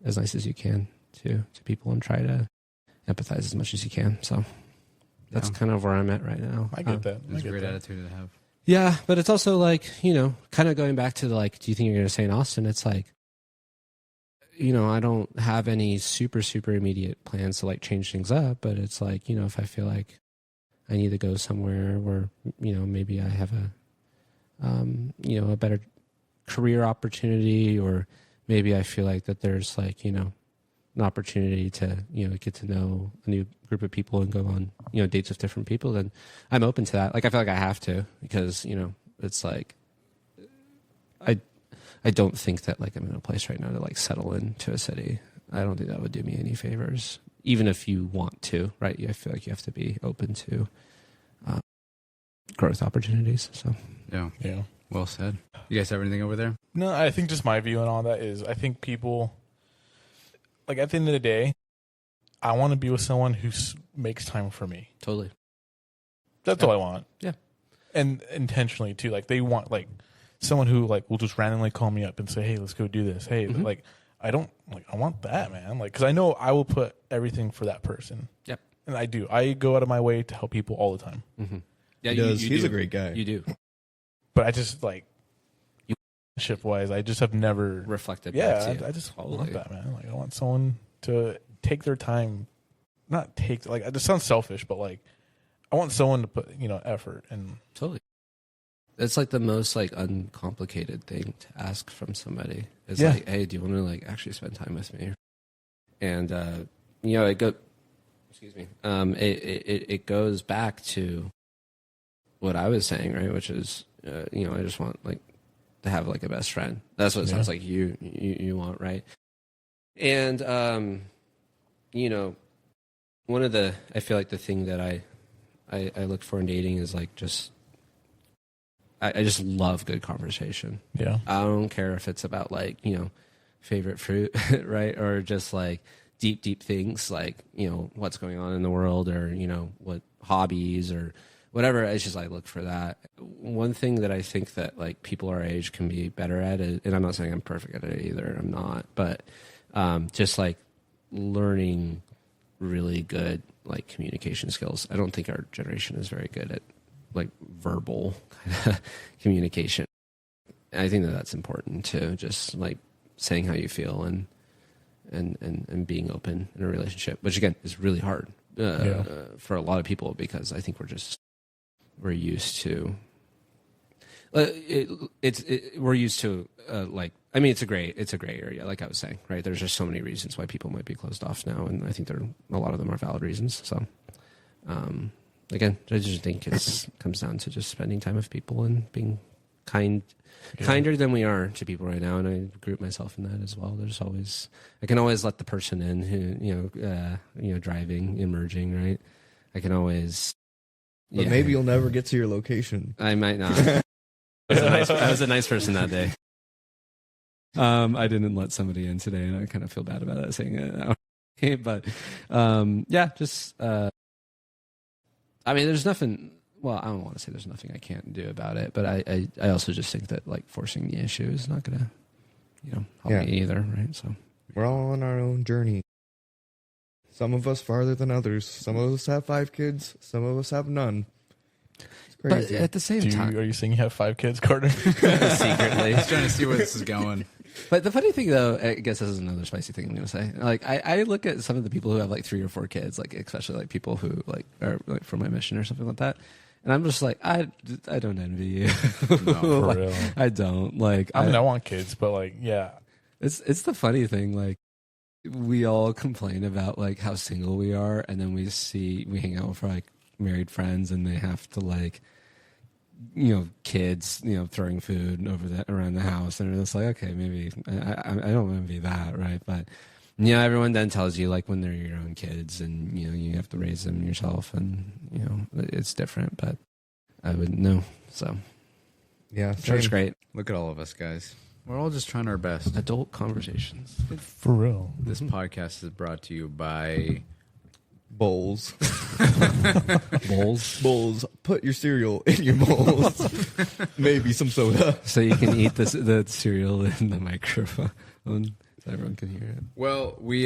as nice as you can to people and try to empathize as much as you can. So that's kind of where I'm at right now. I get that. It's a great attitude to have. Yeah, but it's also like, kind of going back to the, like, do you think you're going to stay in Austin? It's like, I don't have any super immediate plans to like change things up, but it's like, if I feel like I need to go somewhere where, maybe I have a better career opportunity, or maybe I feel like that there's like, an opportunity to, get to know a new group of people and go on, dates with different people, then I'm open to that. Like, I feel like I have to, because, it's like, I don't think that like I'm in a place right now to like settle into a city. I don't think that would do me any favors, even if you want to, right? I feel like you have to be open to growth opportunities. So Yeah. Well said. You guys have anything over there? No, I think just my view on all that is I think people, like at the end of the day, I want to be with someone who makes time for me. totally. That's all I want. Yeah. And intentionally too. Like they want like someone who like will just randomly call me up and say, "Hey, let's go do this." Hey, like I want that, man. Like, because I know I will put everything for that person. Yep. And I do. I go out of my way to help people all the time. Mm-hmm. Yeah, He does. He's do. a great guy. You do. But I just like, ship wise, I just have never Reflected. Yeah, back to you. I just Totally. want that, man. Like I want someone to take their time, not take like it sounds selfish, but like I want someone to put effort and Totally. It's like the most like uncomplicated thing to ask from somebody. It's Yeah. like, hey, do you want to like actually spend time with me? And it go. Excuse me. It goes back to what I was saying, right? Which is, I just want like to have like a best friend. That's what it sounds like you want, right? And one of the I feel like the thing that I look for in dating is like just. I just love good conversation. yeah. I don't care if it's about like, favorite fruit, right? Or just like deep things like, what's going on in the world, or, what hobbies or whatever. It's just I look for that. One thing that I think that like people our age can be better at is, and I'm not saying I'm perfect at it either, I'm not, but just like learning really good like communication skills. I don't think our generation is very good at like verbal kind of communication. And I think that that's important too. Just like saying how you feel and being open in a relationship, which again is really hard for a lot of people, because I think we're used to. We're used to it's a gray area, like I was saying, right? There's just so many reasons why people might be closed off now, and I think a lot of them are valid reasons. So. Again, I just think it comes down to just spending time with people and being kinder than we are to people right now. And I group myself in that as well. I can always let the person in who, driving, emerging, right? I can always. But maybe you'll never get to your location. I might not. I was a nice person that day. I didn't let somebody in today, and I kind of feel bad about that saying it now. But just. I mean, there's nothing. Well, I don't want to say there's nothing I can't do about it, but I also just think that like forcing the issue is not gonna, help me either, right? So we're all on our own journey. Some of us farther than others. Some of us have 5 kids. Some of us have none. It's crazy. But at the same time, are you saying you have 5 kids, Carter? secretly, Just trying to see where this is going. But the funny thing, though, I guess this is another spicy thing I'm going to say. Like, I look at some of the people who have like 3 or 4 kids, like especially like people who like are like from my mission or something like that, and I'm just like, I don't envy you. No, for like, real. I don't like. I mean, I want kids, but like, yeah, it's the funny thing. Like, we all complain about like how single we are, and then we hang out with like married friends, and they have to like. Kids, throwing food around the house, and it's like, okay, maybe I don't want to be that, right? But everyone then tells you like when they're your own kids, and you have to raise them yourself, and it's different. But I wouldn't know, so Yeah, sure, it's same. great. Look at all of us, guys. We're all just trying our best. Adult conversations. for real. This podcast is brought to you by Bowls. Bowls. Put your cereal in your bowls. Maybe some soda. So you can eat the cereal in the microphone, so everyone can hear it. Well, we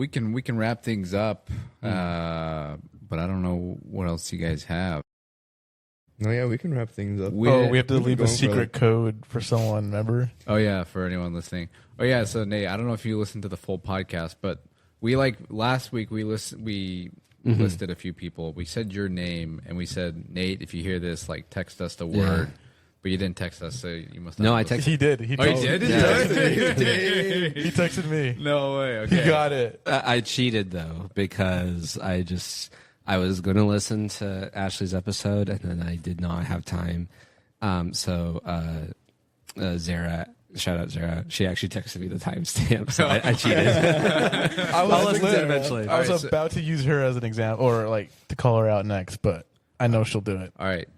can wrap things up, but I don't know what else you guys have. No, yeah, we can wrap things up. We have to we've been leave a going for, secret code for someone, remember? Oh yeah, for anyone listening. Oh yeah, so Nate, I don't know if you listened to the full podcast, but last week we listed a few people. We said your name and we said, Nate, if you hear this, like text us the word. But you didn't text us, so you must not. No, I listened. texted. He did. He Oh, he did? He texted me. No way. Okay. He got it. I cheated though because I was going to listen to Ashley's episode and then I did not have time. So Zara, shout out Zara, she actually texted me the timestamp, so I cheated. I'll listen to it eventually. I was about to use her as an example, or like to call her out next, but I know she'll do it. All right.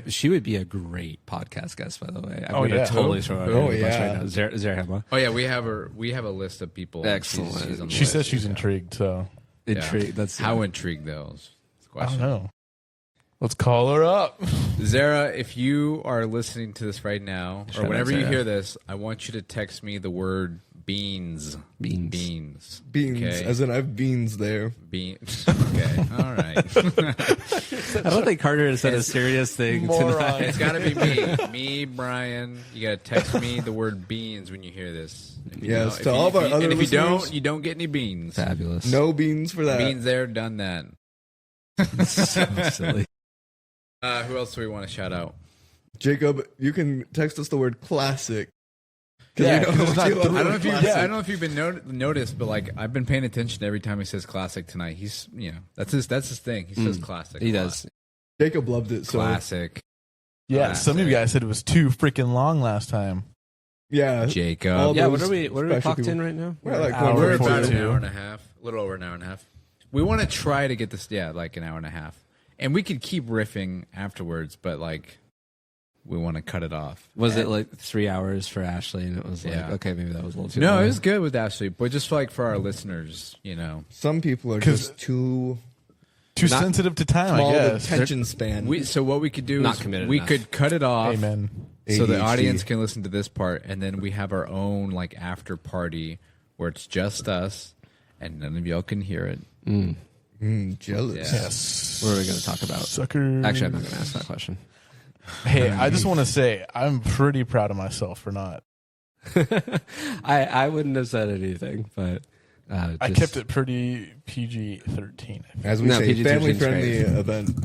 She would be a great podcast guest, by the way. I'm going to totally throw her Oh, in the bus yeah. right now. Zara Hema. Oh yeah, we have a list of people. Excellent. She's on the She list. says she's intrigued, so Intrigued. That's How intrigued though? Is the I don't question. know. Let's call her up. Zara, if you are listening to this right now, Shout or out whenever you Zara. hear this, I want you to text me the word beans. Beans. beans, Okay. as in I have beans there. Beans. Okay. All right. I don't think Carter has said a serious thing Moron. tonight. It's got to be me. Me, Brian. You got to text me the word beans when you hear this. If you Yes, don't- to if all of our if you- other and if you listeners- don't, you don't get any beans. Fabulous. No beans for that. Beans there, done that. So silly. Who else do we want to shout out? Jacob, you can text us the word classic. Yeah, we 'cause it's not you three. I don't know if you. classic. I don't know if you've been noticed, but like I've been paying attention every time he says classic tonight. He's that's his thing. He says classic. He a lot. does. Jacob loved it. So Classic. Yeah, some of you guys said it was too freaking long last time. yeah, Jacob. All Yeah, those what are we special clocked people. in right now? We're like Hour We're going about for an 42. hour and a half, a little over an hour and a half. We want to try to get this, like an hour and a half, and we could keep riffing afterwards, but like we want to cut it off. Was it like 3 hours for Ashley? And it was like, Yeah. okay, maybe that was a little too No, long. it was good with Ashley, but just like for our listeners, Some people are 'Cause- just too Too Not- sensitive to time, small I of guess. attention span. So what we could do Not is committed we enough. could cut it off. Amen. So the ADHD. audience can listen to this part, and then we have our own like after party where it's just us, and none of y'all can hear it. Jealous. Yeah. Yes. What are we going to talk about? Sucker. Actually, I'm not going to ask that question. Hey, I just want to say I'm pretty proud of myself for not. I wouldn't have said anything, but I kept it pretty PG-13. As we No, say, PG-13 's family friendly great. event.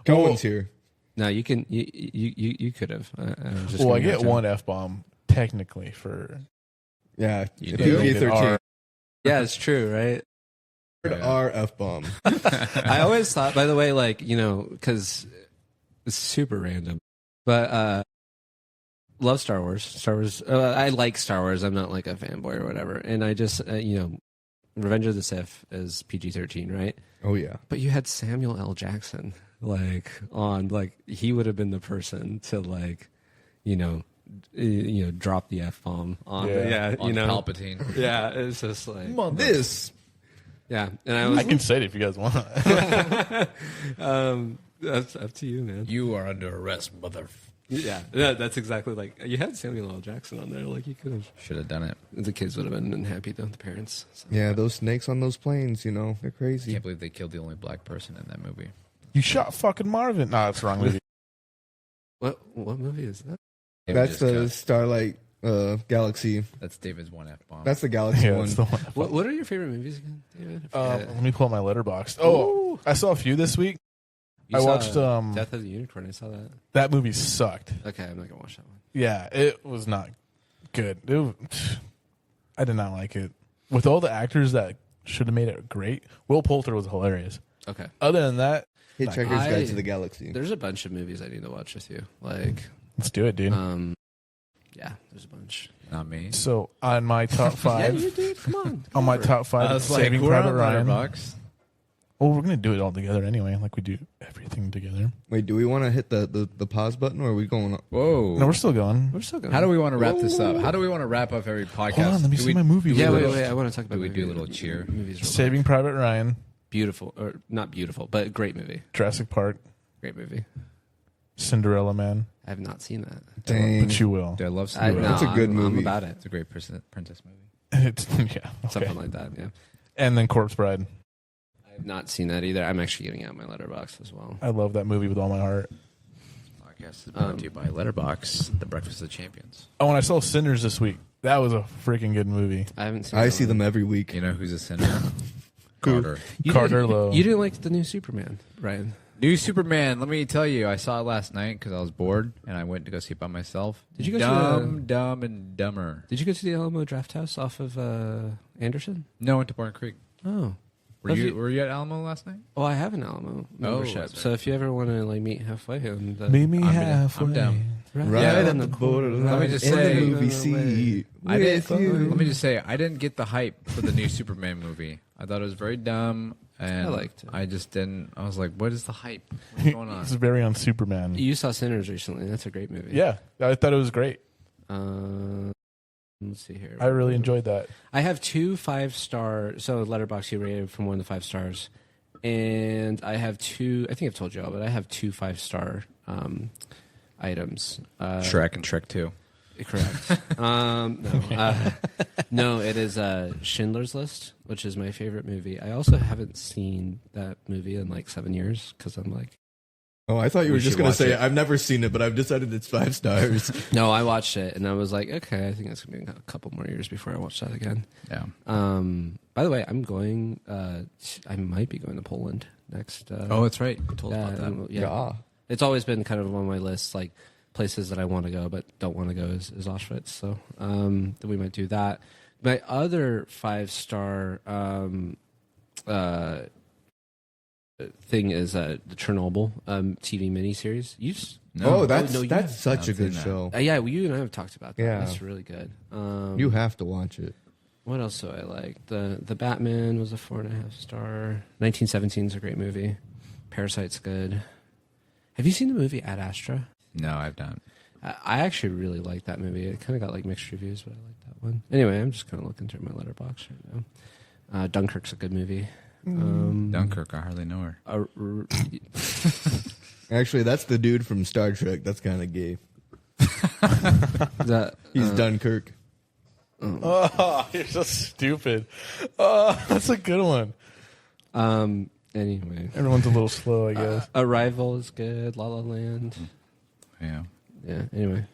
Cohen's here. No, you can. You could have. I was just Well, I gonna get have one F-bomb technically for Yeah, You PG-13. R. Yeah, it's true, right? R F-bomb. I always thought, by the way, like because it's super random, but love Star Wars. Star Wars. I like Star Wars. I'm not like a fanboy or whatever. And I just Revenge of the Sith is PG-13, right? Oh yeah. But you had Samuel L. Jackson he would have been the person to drop the F-bomb on On Palpatine. yeah, it's just like This. yeah, and I was I can say it if you guys want. that's up to you, man. You are under arrest, mother. Yeah, that's exactly like you had Samuel L. Jackson on there. Like you could have. Should have done it. The kids would have been happy though. The parents. So. Yeah, those snakes on those planes. They're I crazy. can't believe they killed the only black person in that movie. You shot fucking Marvin. No, that's the wrong movie. What movie is that? That's the Starlight Galaxy. That's David's one F bomb. That's the Galaxy Yeah, one. that's the one. What are your favorite movies again, David? Let me pull up my letterbox. Oh, I saw a few this week. You I saw watched Death of the Unicorn. I saw that. that movie sucked. Okay, I'm not gonna watch that one. Yeah, it was not good. I did not like it. With all the actors that should have made it great, Will Poulter was hilarious. Okay. Other than that, Hitchhiker's Guide to the Galaxy. There's a bunch of movies I need to watch with you. Like, let's do it, dude. yeah, there's a bunch. Not me. So on my top five, Yeah, you did. Come on. on my top five, Saving Private Ryan. Letterboxd. Well, we're gonna do it all together anyway, like we do everything together. Wait, do we want to hit the pause button, or are we going on? Whoa. No, we're still going. We're still going. How do we want to wrap this up? How do we want to wrap up every podcast? Hold on, let me Do see we- my movie. Yeah, list. wait. I want to talk about. Do we do a movie- little cheer? Movies. real Saving Private Ryan, quick. Beautiful, or not beautiful, but great movie. Jurassic Park, Great movie. Cinderella Man, I have not seen that. Dang. but you will. Dude, I love I, Cinderella. no, That's a good I'm movie. about it. It's a great princess movie. It's yeah, okay. Something like that. Yeah. And then Corpse Bride. not seen that either. I'm actually getting out my letterbox as well. I love that movie with all my heart. Podcast is brought to you by Letterboxd, the Breakfast of Champions. Oh, and I saw Sinners this week. That was a freaking good movie. I haven't seen. I see them every week. You know who's a sinner? Carter. Carter Lowe. You didn't like the new Superman, Ryan? New Superman. Let me tell you, I saw it last night because I was bored and I went to go see it by myself. Did you go Dumb and Dumber? Did you go to the Alamo Draft House off of Anderson? No, I went to Barn Creek. Oh, Were you at Alamo last night? well, I have an Alamo membership, that's right. so if you ever want to like meet halfway, and Meet me I'm halfway. down. Right Yeah, on the borderline. Let me just in say- the movie seat. I with didn't. you. Let me just say, I didn't get the hype for the new Superman movie. I thought it was very dumb, and I liked it. I just didn't. I was like, "What is the hype? What's going on?" It's very on Superman. You saw Sinners recently. That's a great movie. Yeah, I thought it was great. Let's see here. I really enjoyed that. I have 2 5-star. So Letterboxd, you rated from 1 to 5 stars, and I have 2. I think I've told you all, but I have 2 5-star items. Shrek and Shrek 2. Correct. No, it is Schindler's List, which is my favorite movie. I also haven't seen that movie in like 7 years because I'm like, Oh, I thought you were We just should going to watch say, it. I've never seen it, but I've decided it's 5 stars. no, I watched it and I was like, okay, I think it's gonna be a couple more years before I watch that again. Yeah. By the way, I'm going. I might be going to Poland next. Oh, that's right. You told us about that. Yeah. It's always been kind of on my list, like places that I want to go but don't want to go is Auschwitz. So then we might do that. My other 5-star thing is the Chernobyl TV miniseries. Oh, that's no, you that's have- such a I've good seen that. show. Yeah, well, you and I have talked about that. Yeah. That's really good. You have to watch it. What else do I like? The Batman was a 4.5 star. 1917 is a great movie. Parasite's good. Have you seen the movie Ad Astra? No, I've not. I actually really like that movie. It kind of got like mixed reviews, but I like that one. Anyway, I'm just kind of looking through my letterbox right now. Dunkirk's a good movie. Dunkirk, I hardly know her. Actually, that's the dude from Star Trek. That's kind of gay. He's Dunkirk. Oh, you're so stupid. Oh, that's a good one. Anyway, Everyone's a little slow, I guess. Arrival is good. La La Land. Yeah. Yeah. Anyway,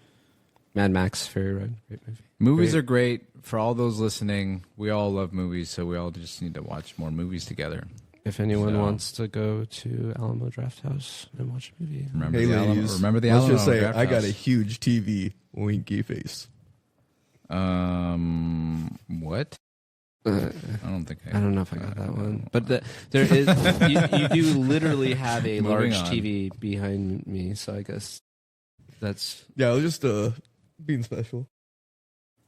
Mad Max Fury Road, great movie. Movies Great. are great. For all those listening, we all love movies, so we all just need to watch more movies together. If anyone So- wants to go to Alamo Draft House and watch a movie, Remember Hey, the Alamo? ladies. Remember the Let's Alamo just say Draft I got a House? huge TV. Winky face. What? I I don't think don't know if I got that one, but there is. You do literally have a Moving large on. TV behind me, so I guess that's Yeah, I was just being special.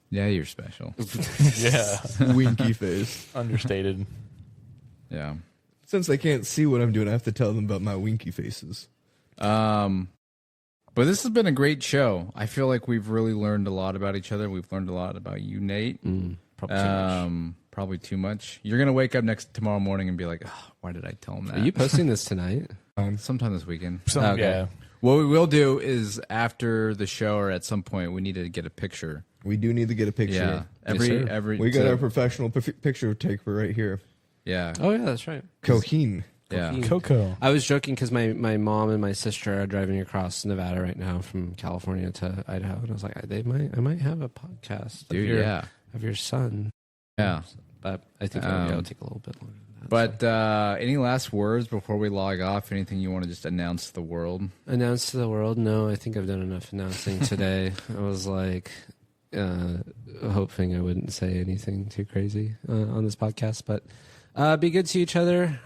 Yeah, you're special. Yeah. Winky face. Understated. Yeah. Since they can't see what I'm doing, I have to tell them about my winky faces. But this has been a great show. I feel like we've really learned a lot about each other. We've learned a lot about you, Nate. probably too much. Probably too much. You're gonna wake up tomorrow morning and be like, oh, "Why did I tell him that?" Are you posting this tonight? Sometime this weekend. Okay. Yeah. What we will do is after the show or at some point, we need to get a picture. We do need to get a picture. Yeah. sir. Every We got our professional picture taker right here. Yeah. Oh yeah, that's right. Coheen. Yeah. Coco. I was joking because my mom and my sister are driving across Nevada right now from California to Idaho, and I was like, I might have a podcast Dude, of your son. Yeah. But I think it'll take a little bit longer than that. But any last words before we log off? Anything you want to just announce to the world? Announce to the world? No, I think I've done enough announcing today. I was like hoping I wouldn't say anything too crazy on this podcast, but be good to each other.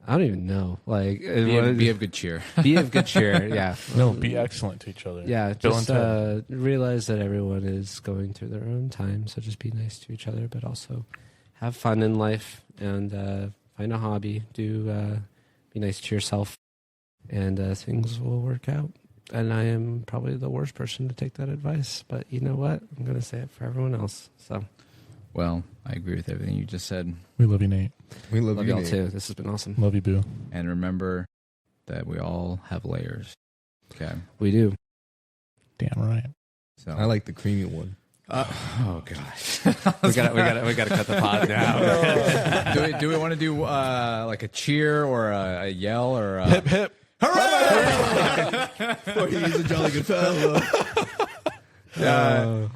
I don't even know. Like, Be of good cheer. be of good cheer. Yeah. No, be excellent to each other. Yeah, Bill just and Ted. realize that everyone is going through their own time, so just be nice to each other, but also have fun in life and find a hobby. Be nice to yourself, and things will work out. And I am probably the worst person to take that advice, but you know what? I'm going to say it for everyone else. So Well, I agree with everything you just said. We love you, Nate. We love love you, y'all Nate. too. This has been awesome. Love you, Boo. And remember that we all have layers. Okay. We do. Damn right. So I like the creamy one. Oh gosh. We gotta cut the pod now. do we want to do like a cheer or a yell or a... Hip hip. Or he's a jolly good fellow.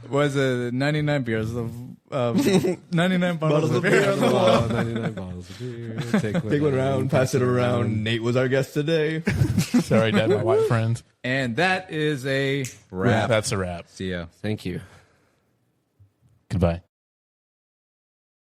Was it 99 beers of 99 bottles of beer beer on the wall. 99 bottles of beer. Take one around, pass it around. Nate was our guest today. Sorry, Dad, my white friend. And that is a wrap. That's a wrap. See ya. Thank you. Goodbye.